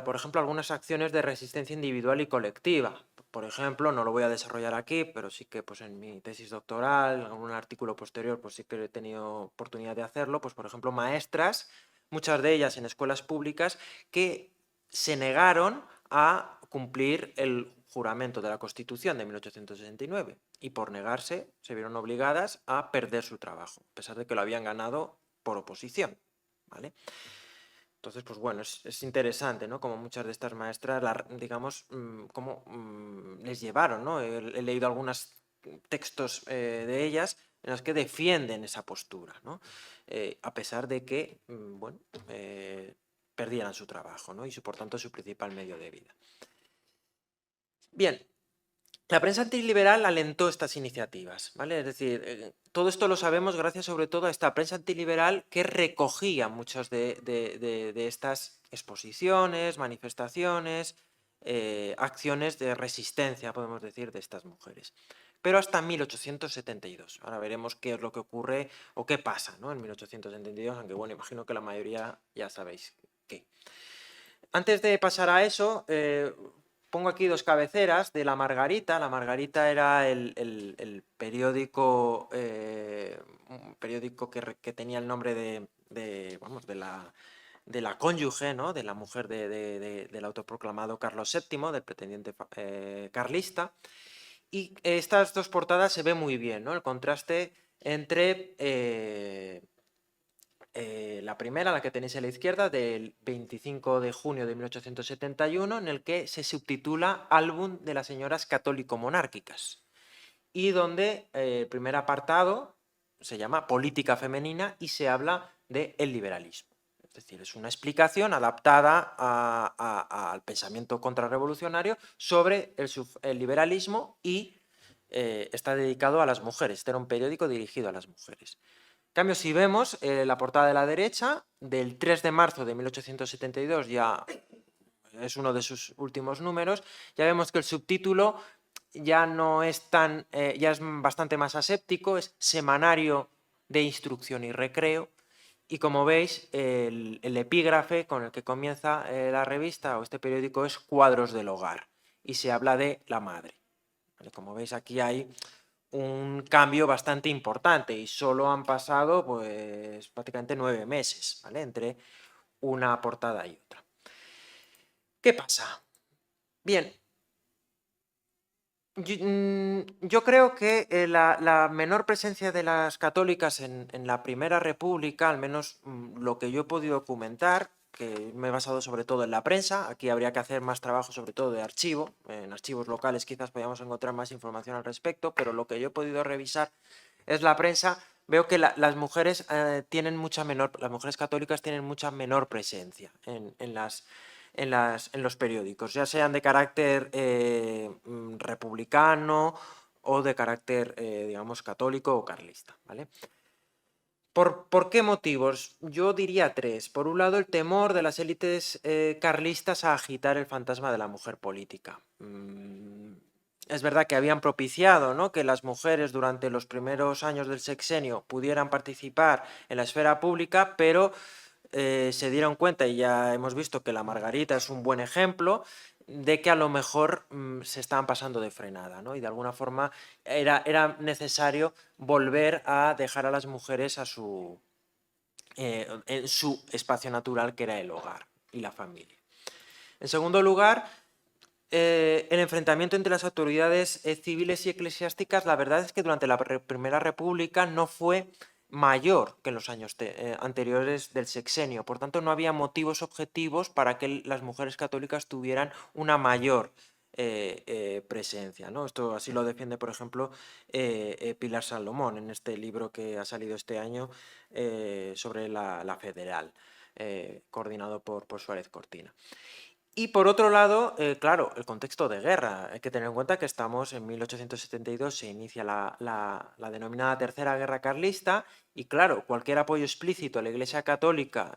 por ejemplo, algunas acciones de resistencia individual y colectiva. Por ejemplo, no lo voy a desarrollar aquí, pero sí que pues, en mi tesis doctoral, en algún artículo posterior, pues sí que he tenido oportunidad de hacerlo. Pues, por ejemplo, maestras, muchas de ellas en escuelas públicas, que se negaron a cumplir el juramento de la Constitución de 1869 y por negarse se vieron obligadas a perder su trabajo, a pesar de que lo habían ganado por oposición, ¿vale? Entonces, pues bueno, es interesante, ¿no? Como muchas de estas maestras, digamos, cómo les llevaron, ¿no? He leído algunos textos de ellas en los que defienden esa postura, ¿no? A pesar de que, bueno, perdieran su trabajo, ¿no? Y por tanto su principal medio de vida. Bien, la prensa antiliberal alentó estas iniciativas, ¿vale? Es decir, todo esto lo sabemos gracias sobre todo a esta prensa antiliberal que recogía muchas de estas exposiciones, manifestaciones, acciones de resistencia, podemos decir, de estas mujeres. Pero hasta 1872. Ahora veremos qué es lo que ocurre o qué pasa, ¿no? En 1872, aunque bueno, imagino que la mayoría ya sabéis qué. Antes de pasar a eso, pongo aquí dos cabeceras de La Margarita. La Margarita era el periódico, un periódico que tenía el nombre de la cónyuge, ¿no? De la mujer del autoproclamado Carlos VII, del pretendiente carlista. Y estas dos portadas se ve muy bien, ¿no? El contraste entre la primera, la que tenéis a la izquierda, del 25 de junio de 1871, en el que se subtitula Álbum de las señoras católico-monárquicas, y donde el primer apartado se llama Política femenina y se habla del liberalismo. Es decir, es una explicación adaptada al pensamiento contrarrevolucionario sobre el liberalismo y está dedicado a las mujeres. Este era un periódico dirigido a las mujeres. En cambio, si vemos la portada de la derecha, del 3 de marzo de 1872, ya es uno de sus últimos números, ya vemos que el subtítulo ya no es tan, ya es bastante más aséptico, es Semanario de Instrucción y Recreo, y como veis, el epígrafe con el que comienza la revista o este periódico es Cuadros del Hogar, y se habla de la madre. ¿Vale? Como veis, aquí hay un cambio bastante importante y solo han pasado pues prácticamente 9 meses, ¿vale? Entre una portada y otra. ¿Qué pasa? Bien, yo creo que la menor presencia de las católicas en la Primera República, al menos lo que yo he podido documentar, que me he basado sobre todo en la prensa, aquí habría que hacer más trabajo sobre todo de archivo, en archivos locales quizás podamos encontrar más información al respecto, pero lo que yo he podido revisar es la prensa. Veo que las mujeres tienen las mujeres católicas tienen mucha menor presencia en los periódicos, ya sean de carácter republicano o de carácter, digamos, católico o carlista, ¿vale? ¿Por qué motivos? Yo diría tres. Por un lado, el temor de las élites carlistas a agitar el fantasma de la mujer política. es verdad que habían propiciado, ¿no?, que las mujeres durante los primeros años del sexenio pudieran participar en la esfera pública, pero se dieron cuenta, y ya hemos visto que la Margarita es un buen ejemplo, de que a lo mejor se estaban pasando de frenada, ¿no? Y de alguna forma era necesario volver a dejar a las mujeres en su espacio natural, que era el hogar y la familia. En segundo lugar, el enfrentamiento entre las autoridades civiles y eclesiásticas, la verdad es que durante la Primera República no fue mayor que en los años anteriores del sexenio. Por tanto, no había motivos objetivos para que las mujeres católicas tuvieran una mayor presencia, ¿no? Esto así lo defiende, por ejemplo, Pilar Salomón en este libro que ha salido este año sobre la federal, coordinado por Suárez Cortina. Y por otro lado, claro, el contexto de guerra. Hay que tener en cuenta que estamos en 1872, se inicia la denominada Tercera Guerra Carlista, y claro, cualquier apoyo explícito a la Iglesia Católica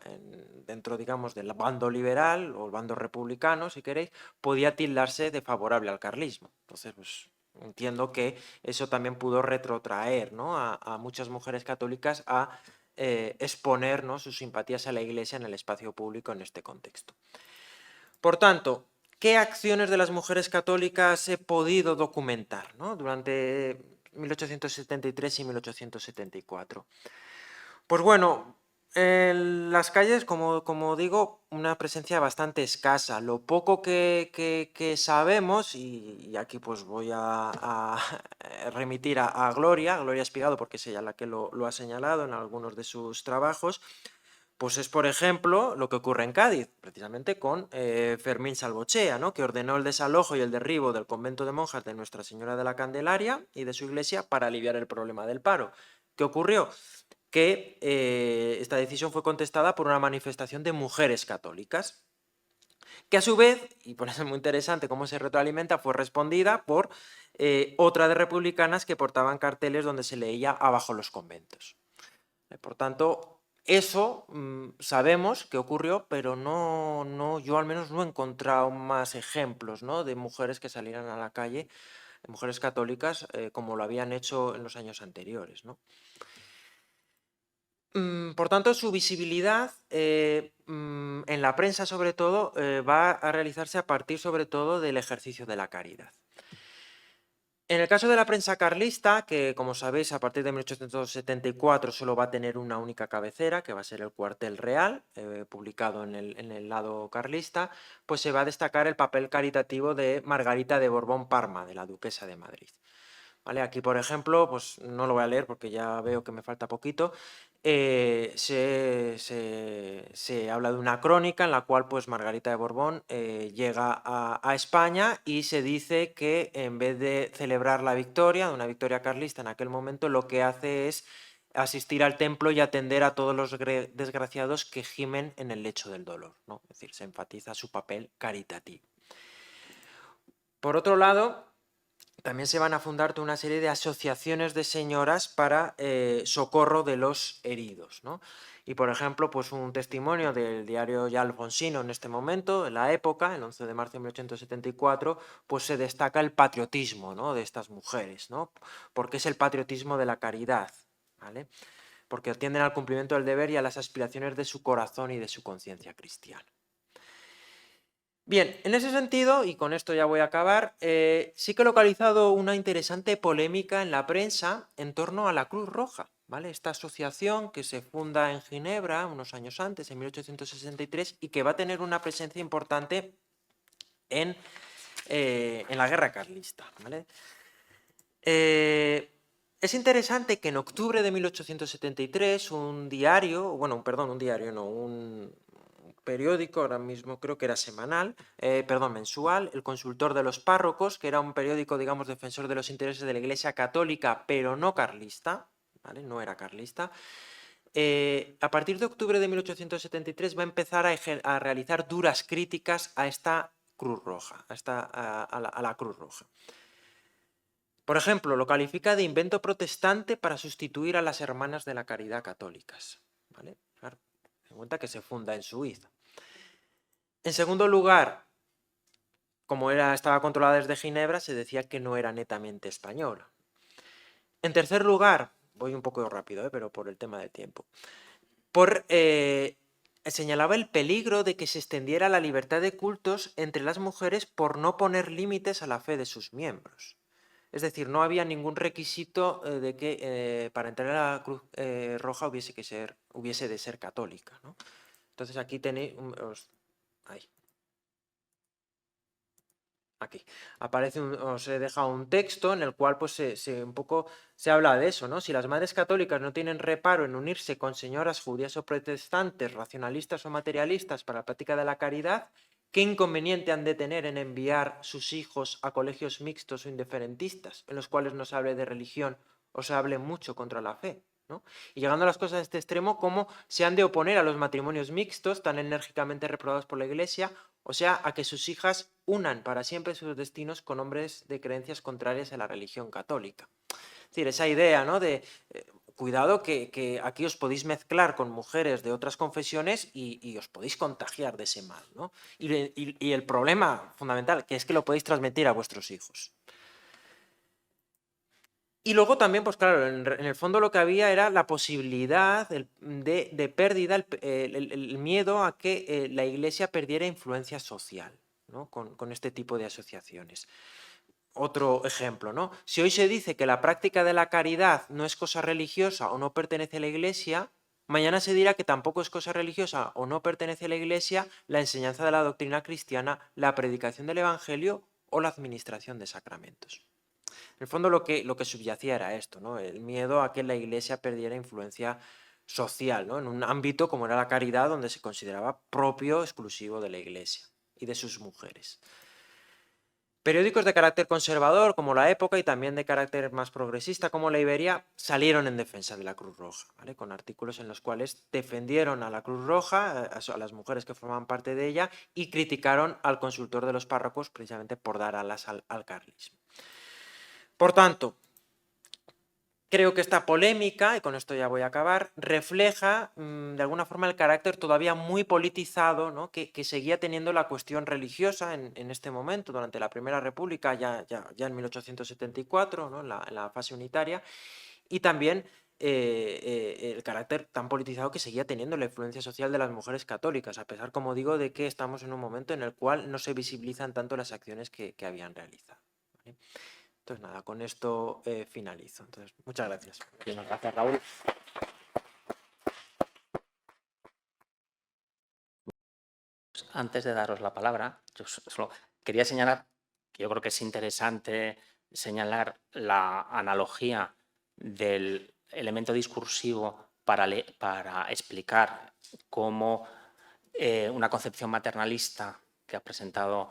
dentro, digamos, del bando liberal o el bando republicano, si queréis, podía tildarse de favorable al carlismo. Entonces, pues entiendo que eso también pudo retrotraer, ¿no?, a muchas mujeres católicas a exponer, ¿no?, sus simpatías a la Iglesia en el espacio público en este contexto. Por tanto, ¿qué acciones de las mujeres católicas he podido documentar, ¿no?, durante 1873 y 1874? Pues bueno, en las calles, como digo, una presencia bastante escasa. Lo poco que sabemos, y aquí pues voy a remitir a Gloria Espigado, porque es ella la que lo ha señalado en algunos de sus trabajos, pues es, por ejemplo, lo que ocurre en Cádiz, precisamente con Fermín Salvochea, ¿no?, que ordenó el desalojo y el derribo del convento de monjas de Nuestra Señora de la Candelaria y de su iglesia para aliviar el problema del paro. ¿Qué ocurrió? Que esta decisión fue contestada por una manifestación de mujeres católicas, que a su vez, y por eso es muy interesante cómo se retroalimenta, fue respondida por otra de republicanas que portaban carteles donde se leía "abajo los conventos". Por tanto, eso sabemos que ocurrió, pero yo al menos no he encontrado más ejemplos, ¿no?, de mujeres que salieran a la calle, mujeres católicas, como lo habían hecho en los años anteriores, ¿no? Por tanto, su visibilidad en la prensa, sobre todo, va a realizarse a partir, sobre todo, del ejercicio de la caridad. En el caso de la prensa carlista, que como sabéis a partir de 1874 solo va a tener una única cabecera, que va a ser el Cuartel Real, publicado en el lado carlista, pues se va a destacar el papel caritativo de Margarita de Borbón Parma, de la duquesa de Madrid. ¿Vale? Aquí, por ejemplo, pues no lo voy a leer porque ya veo que me falta poquito, se habla de una crónica en la cual pues Margarita de Borbón llega a España, y se dice que en vez de celebrar la victoria, una victoria carlista en aquel momento, lo que hace es asistir al templo y atender a todos los desgraciados que gimen en el lecho del dolor, ¿no? Es decir, se enfatiza su papel caritativo. Por otro lado, también se van a fundar toda una serie de asociaciones de señoras para socorro de los heridos, ¿no? Y, por ejemplo, pues un testimonio del diario Ya Alfonsino en este momento, en la época, el 11 de marzo de 1874, pues se destaca el patriotismo, ¿no?, de estas mujeres, ¿no?, porque es el patriotismo de la caridad, ¿vale?, porque atienden al cumplimiento del deber y a las aspiraciones de su corazón y de su conciencia cristiana. Bien, en ese sentido, y con esto ya voy a acabar, sí que he localizado una interesante polémica en la prensa en torno a la Cruz Roja, ¿vale? Esta asociación que se funda en Ginebra unos años antes, en 1863, y que va a tener una presencia importante en la Guerra Carlista, ¿vale? Es interesante que en octubre de 1873 un periódico, ahora mismo creo que era mensual, El Consultor de los Párrocos, que era un periódico, digamos, defensor de los intereses de la Iglesia Católica, pero no carlista, ¿vale?, no era carlista. A partir de octubre de 1873 va a empezar a realizar duras críticas a esta Cruz Roja, a la Cruz Roja. Por ejemplo, lo califica de invento protestante para sustituir a las Hermanas de la Caridad católicas, ¿vale? Claro, ten en cuenta que se funda en Suiza. En segundo lugar, como estaba controlada desde Ginebra, se decía que no era netamente española. En tercer lugar, voy un poco rápido, pero por el tema del tiempo, señalaba el peligro de que se extendiera la libertad de cultos entre las mujeres por no poner límites a la fe de sus miembros. Es decir, no había ningún requisito de que para entrar a la Cruz Roja hubiese de ser católica, ¿no? Entonces aquí tenéis... Aquí aparece os he dejado un texto en el cual pues un poco se habla de eso, ¿no? Si las madres católicas no tienen reparo en unirse con señoras judías o protestantes, racionalistas o materialistas para la práctica de la caridad, ¿qué inconveniente han de tener en enviar sus hijos a colegios mixtos o indiferentistas, en los cuales no se hable de religión o se hable mucho contra la fe, ¿no? Y llegando a las cosas a este extremo, ¿cómo se han de oponer a los matrimonios mixtos tan enérgicamente reprobados por la Iglesia? O sea, a que sus hijas unan para siempre sus destinos con hombres de creencias contrarias a la religión católica. Es decir, esa idea, ¿no? De cuidado que aquí os podéis mezclar con mujeres de otras confesiones y os podéis contagiar de ese mal, ¿no? Y el problema fundamental, que es que lo podéis transmitir a vuestros hijos. Y luego también, pues claro, en el fondo lo que había era la posibilidad de pérdida, el miedo a que la Iglesia perdiera influencia social, ¿no? Con este tipo de asociaciones. Otro ejemplo, ¿no? Si hoy se dice que la práctica de la caridad no es cosa religiosa o no pertenece a la Iglesia, mañana se dirá que tampoco es cosa religiosa o no pertenece a la Iglesia la enseñanza de la doctrina cristiana, la predicación del Evangelio o la administración de sacramentos. En el fondo lo que subyacía era esto, ¿no? El miedo a que la Iglesia perdiera influencia social, ¿no? En un ámbito como era la caridad, donde se consideraba propio, exclusivo de la Iglesia y de sus mujeres. Periódicos de carácter conservador como La Época y también de carácter más progresista como La Iberia salieron en defensa de la Cruz Roja, ¿vale? Con artículos en los cuales defendieron a la Cruz Roja, a las mujeres que formaban parte de ella, y criticaron al consultor de los párrocos precisamente por dar alas al carlismo. Por tanto, creo que esta polémica, y con esto ya voy a acabar, refleja de alguna forma el carácter todavía muy politizado, ¿no? que seguía teniendo la cuestión religiosa en este momento, durante la Primera República, ya en 1874, ¿no? en la fase unitaria, y también el carácter tan politizado que seguía teniendo la influencia social de las mujeres católicas, a pesar, como digo, de que estamos en un momento en el cual no se visibilizan tanto las acciones que habían realizado, ¿vale? Entonces nada, con esto finalizo. Entonces, muchas gracias. Muchas gracias, Raúl. Antes de daros la palabra, yo solo quería señalar que yo creo que es interesante señalar la analogía del elemento discursivo para explicar cómo una concepción maternalista que ha presentado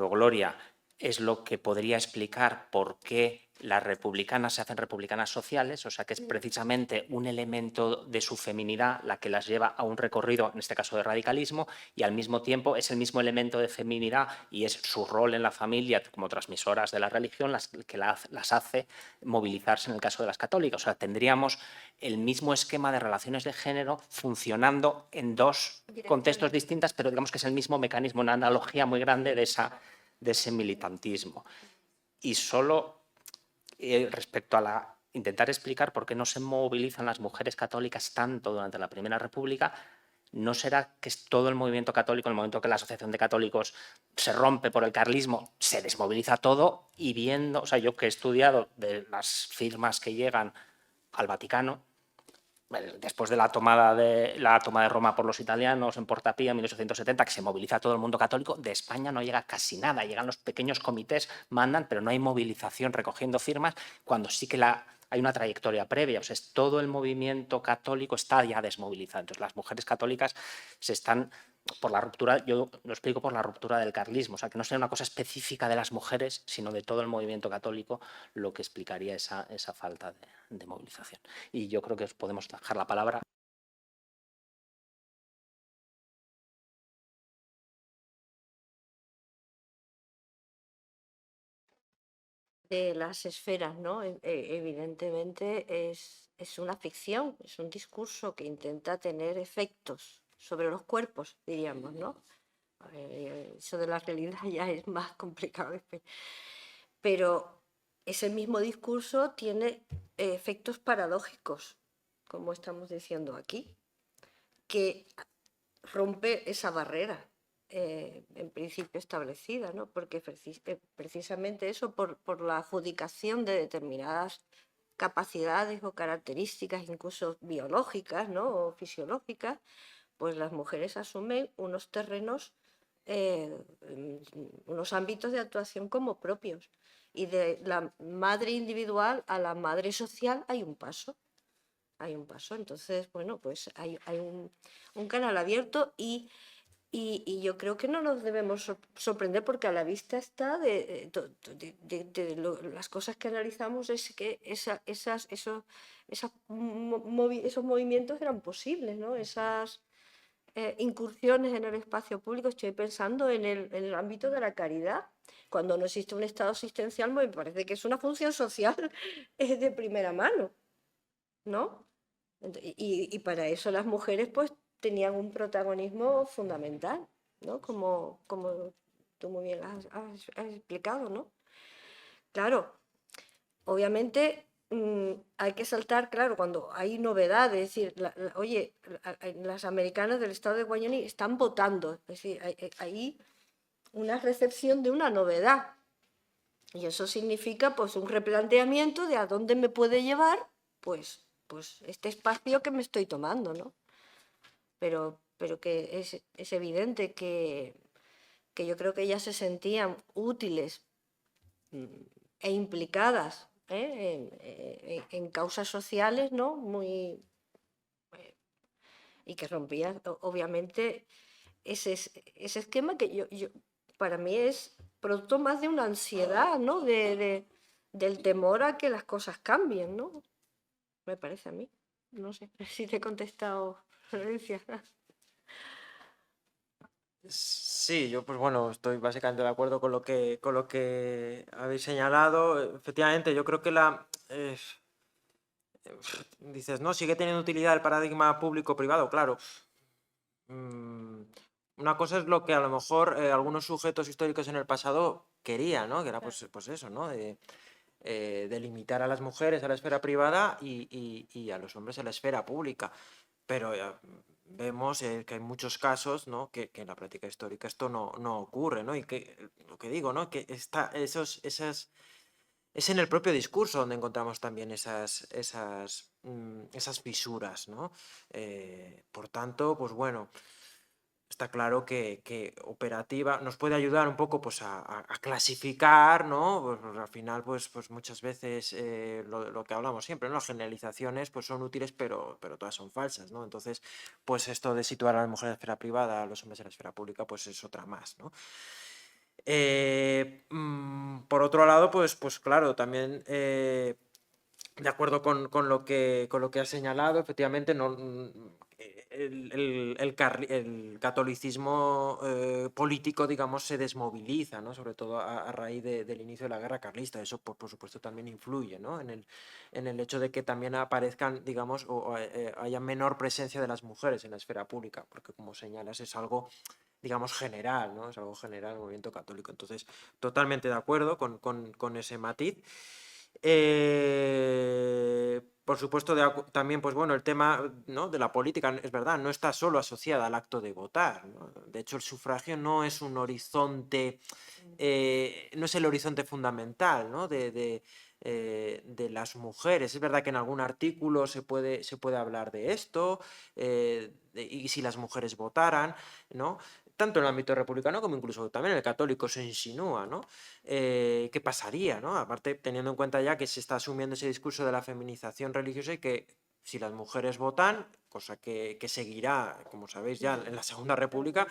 Gloria es lo que podría explicar por qué las republicanas se hacen republicanas sociales, o sea que es precisamente un elemento de su feminidad la que las lleva a un recorrido, en este caso de radicalismo, y al mismo tiempo es el mismo elemento de feminidad y es su rol en la familia como transmisoras de la religión las que las hace movilizarse en el caso de las católicas. O sea, tendríamos el mismo esquema de relaciones de género funcionando en dos contextos distintos, pero digamos que es el mismo mecanismo, una analogía muy grande de ese militantismo. Y solo respecto a intentar explicar por qué no se movilizan las mujeres católicas tanto durante la Primera República, ¿no será que es todo el movimiento católico, en el momento que la Asociación de Católicos se rompe por el carlismo, se desmoviliza todo y viendo, o sea, yo que he estudiado de las firmas que llegan al Vaticano, después de la toma de Roma por los italianos en Porta Pía en 1870, que se moviliza todo el mundo católico, de España no llega casi nada. Llegan los pequeños comités, mandan, pero no hay movilización recogiendo firmas, cuando sí que hay una trayectoria previa. O sea, todo el movimiento católico está ya desmovilizado. Entonces, las mujeres católicas se están, por la ruptura, yo lo explico por la ruptura del carlismo, o sea, que no sea una cosa específica de las mujeres, sino de todo el movimiento católico, lo que explicaría esa falta de movilización. Y yo creo que os podemos dejar la palabra. De las esferas, ¿no? Evidentemente es una ficción, es un discurso que intenta tener efectos sobre los cuerpos, diríamos, ¿no? Eso de la realidad ya es más complicado. Pero ese mismo discurso tiene efectos paradójicos, como estamos diciendo aquí, que rompe esa barrera en principio establecida, ¿no? Porque precisamente eso, por la adjudicación de determinadas capacidades o características, incluso biológicas, ¿no? O fisiológicas, pues las mujeres asumen unos terrenos, unos ámbitos de actuación como propios. Y de la madre individual a la madre social hay un paso. Hay un paso. Entonces, bueno, pues hay un canal abierto y yo creo que no nos debemos sorprender porque a la vista está las cosas que analizamos, es que esos movimientos eran posibles, ¿no? Esas incursiones en el espacio público. Estoy pensando en el ámbito de la caridad. Cuando no existe un estado asistencial, me parece que es una función social de primera mano, ¿no? Y para eso las mujeres pues tenían un protagonismo fundamental, ¿no? Como tú muy bien has explicado, ¿no? Claro, obviamente hay que saltar, claro, cuando hay novedades, es decir, oye, las americanas del estado de Wyoming están votando, es decir, hay una recepción de una novedad. Y eso significa pues un replanteamiento de a dónde me puede llevar pues este espacio que me estoy tomando, ¿no? Pero que es evidente que yo creo que ellas se sentían útiles e implicadas en causas sociales, ¿no? Muy, y que rompían, obviamente, ese esquema que para mí es producto más de una ansiedad, ¿no? Del temor a que las cosas cambien, ¿no? Me parece a mí. No sé si te he contestado, Florencia. Sí, yo pues bueno, estoy básicamente de acuerdo con lo que habéis señalado. Efectivamente, yo creo que dices, no, sigue teniendo utilidad el paradigma público-privado, claro. Una cosa es lo que a lo mejor algunos sujetos históricos en el pasado querían, ¿no? Que era pues eso, ¿no? De limitar a las mujeres a la esfera privada y a los hombres a la esfera pública. Pero vemos que hay muchos casos, ¿no? que en la práctica histórica esto no ocurre, ¿no? Y que lo que digo, ¿no? Que es en el propio discurso donde encontramos también esas fisuras, ¿no? Por tanto, pues bueno, está claro que operativa nos puede ayudar un poco pues, a clasificar, ¿no? Pues, al final, pues muchas veces lo que hablamos siempre, ¿no? Las generalizaciones pues, son útiles, pero todas son falsas, ¿no? Entonces, pues esto de situar a las mujeres en la esfera privada, a los hombres en la esfera pública, pues es otra más, ¿no? Por otro lado, pues claro, también de acuerdo con lo que has señalado, efectivamente, el catolicismo político, digamos, se desmoviliza, ¿no? Sobre todo a raíz del inicio de la guerra carlista. Eso, por supuesto, también influye, ¿no? en el hecho de que también aparezcan, digamos, o haya menor presencia de las mujeres en la esfera pública, porque como señalas, es algo, digamos, general, ¿no? Es algo general el movimiento católico. Entonces, totalmente de acuerdo con ese matiz. Por supuesto, también, pues bueno, el tema, ¿no? de la política, es verdad, no está solo asociada al acto de votar, ¿no? De hecho, el sufragio no es un horizonte, no es el horizonte fundamental, ¿no? de las mujeres. Es verdad que en algún artículo se puede hablar de esto, y si las mujeres votaran, ¿no? Tanto en el ámbito republicano como incluso también en el católico se insinúa, ¿no? ¿Qué pasaría, ¿no? Aparte, teniendo en cuenta ya que se está asumiendo ese discurso de la feminización religiosa y que si las mujeres votan, cosa que seguirá, como sabéis ya, en la Segunda República,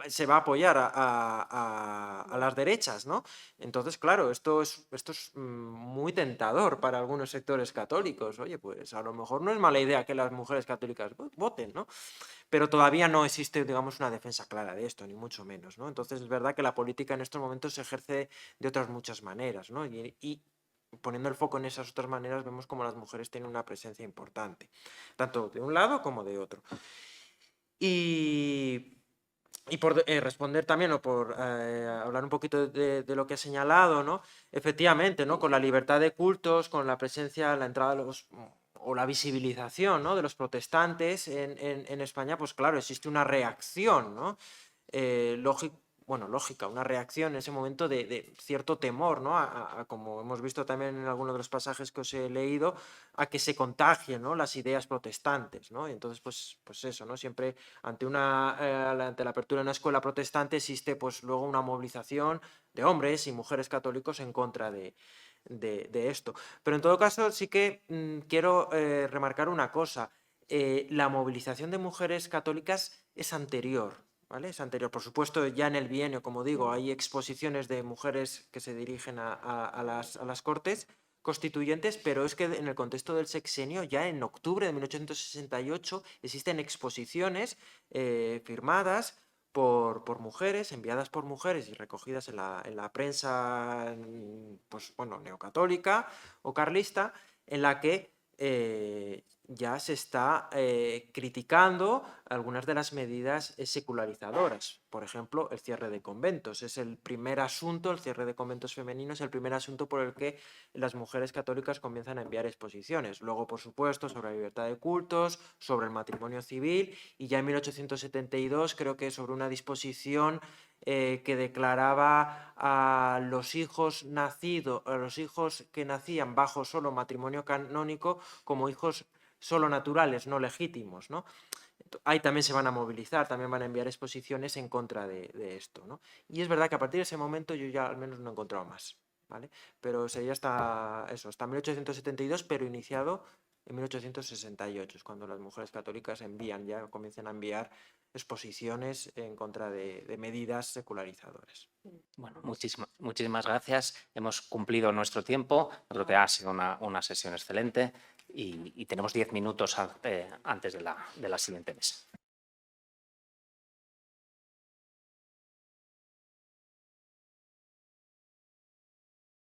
se va a apoyar a las derechas, ¿no? Entonces, claro, esto es muy tentador para algunos sectores católicos. Oye, pues a lo mejor no es mala idea que las mujeres católicas voten, ¿no? Pero todavía no existe, digamos, una defensa clara de esto, ni mucho menos, ¿no? Entonces es verdad que la política en estos momentos se ejerce de otras muchas maneras, ¿no? Y poniendo el foco en esas otras maneras vemos como las mujeres tienen una presencia importante, tanto de un lado como de otro. Y Y por responder también o por hablar un poquito de lo que he señalado, ¿no? Efectivamente, ¿no? Con la libertad de cultos, con la presencia, la entrada de los o la visibilización, ¿no? de los protestantes en España, pues claro, existe una reacción, ¿no? Lógica, una reacción en ese momento de cierto temor, ¿no? Como hemos visto también en algunos de los pasajes que os he leído, a que se contagien, ¿no? las ideas protestantes, ¿no? Y entonces, pues eso, ¿no? Siempre ante ante la apertura de una escuela protestante existe pues luego una movilización de hombres y mujeres católicos en contra de esto. Pero en todo caso sí que quiero remarcar una cosa. La movilización de mujeres católicas es anterior, ¿vale? Es anterior. Por supuesto, ya en el bienio, como digo, hay exposiciones de mujeres que se dirigen a las Cortes Constituyentes, pero es que en el contexto del sexenio, ya en octubre de 1868, existen exposiciones firmadas por mujeres, enviadas por mujeres y recogidas en la prensa pues, bueno, neocatólica o carlista, en la que ya se está criticando algunas de las medidas secularizadoras. Por ejemplo, el cierre de conventos. Es el primer asunto, el cierre de conventos femeninos, el primer asunto por el que las mujeres católicas comienzan a enviar exposiciones. Luego, por supuesto, sobre la libertad de cultos, sobre el matrimonio civil y ya en 1872 creo que sobre una disposición que declaraba a los hijos que nacían bajo solo matrimonio canónico como hijos solo naturales, no legítimos, ¿no? Ahí también se van a movilizar, también van a enviar exposiciones en contra de esto, ¿no? Y es verdad que a partir de ese momento yo ya al menos no he encontrado más, ¿vale? Pero sería hasta 1872, pero iniciado en 1868, es cuando las mujeres católicas comienzan a enviar exposiciones en contra de medidas secularizadoras. Bueno, muchísimas gracias. Hemos cumplido nuestro tiempo. Creo que ha sido una sesión excelente y tenemos 10 minutos antes de la siguiente mesa.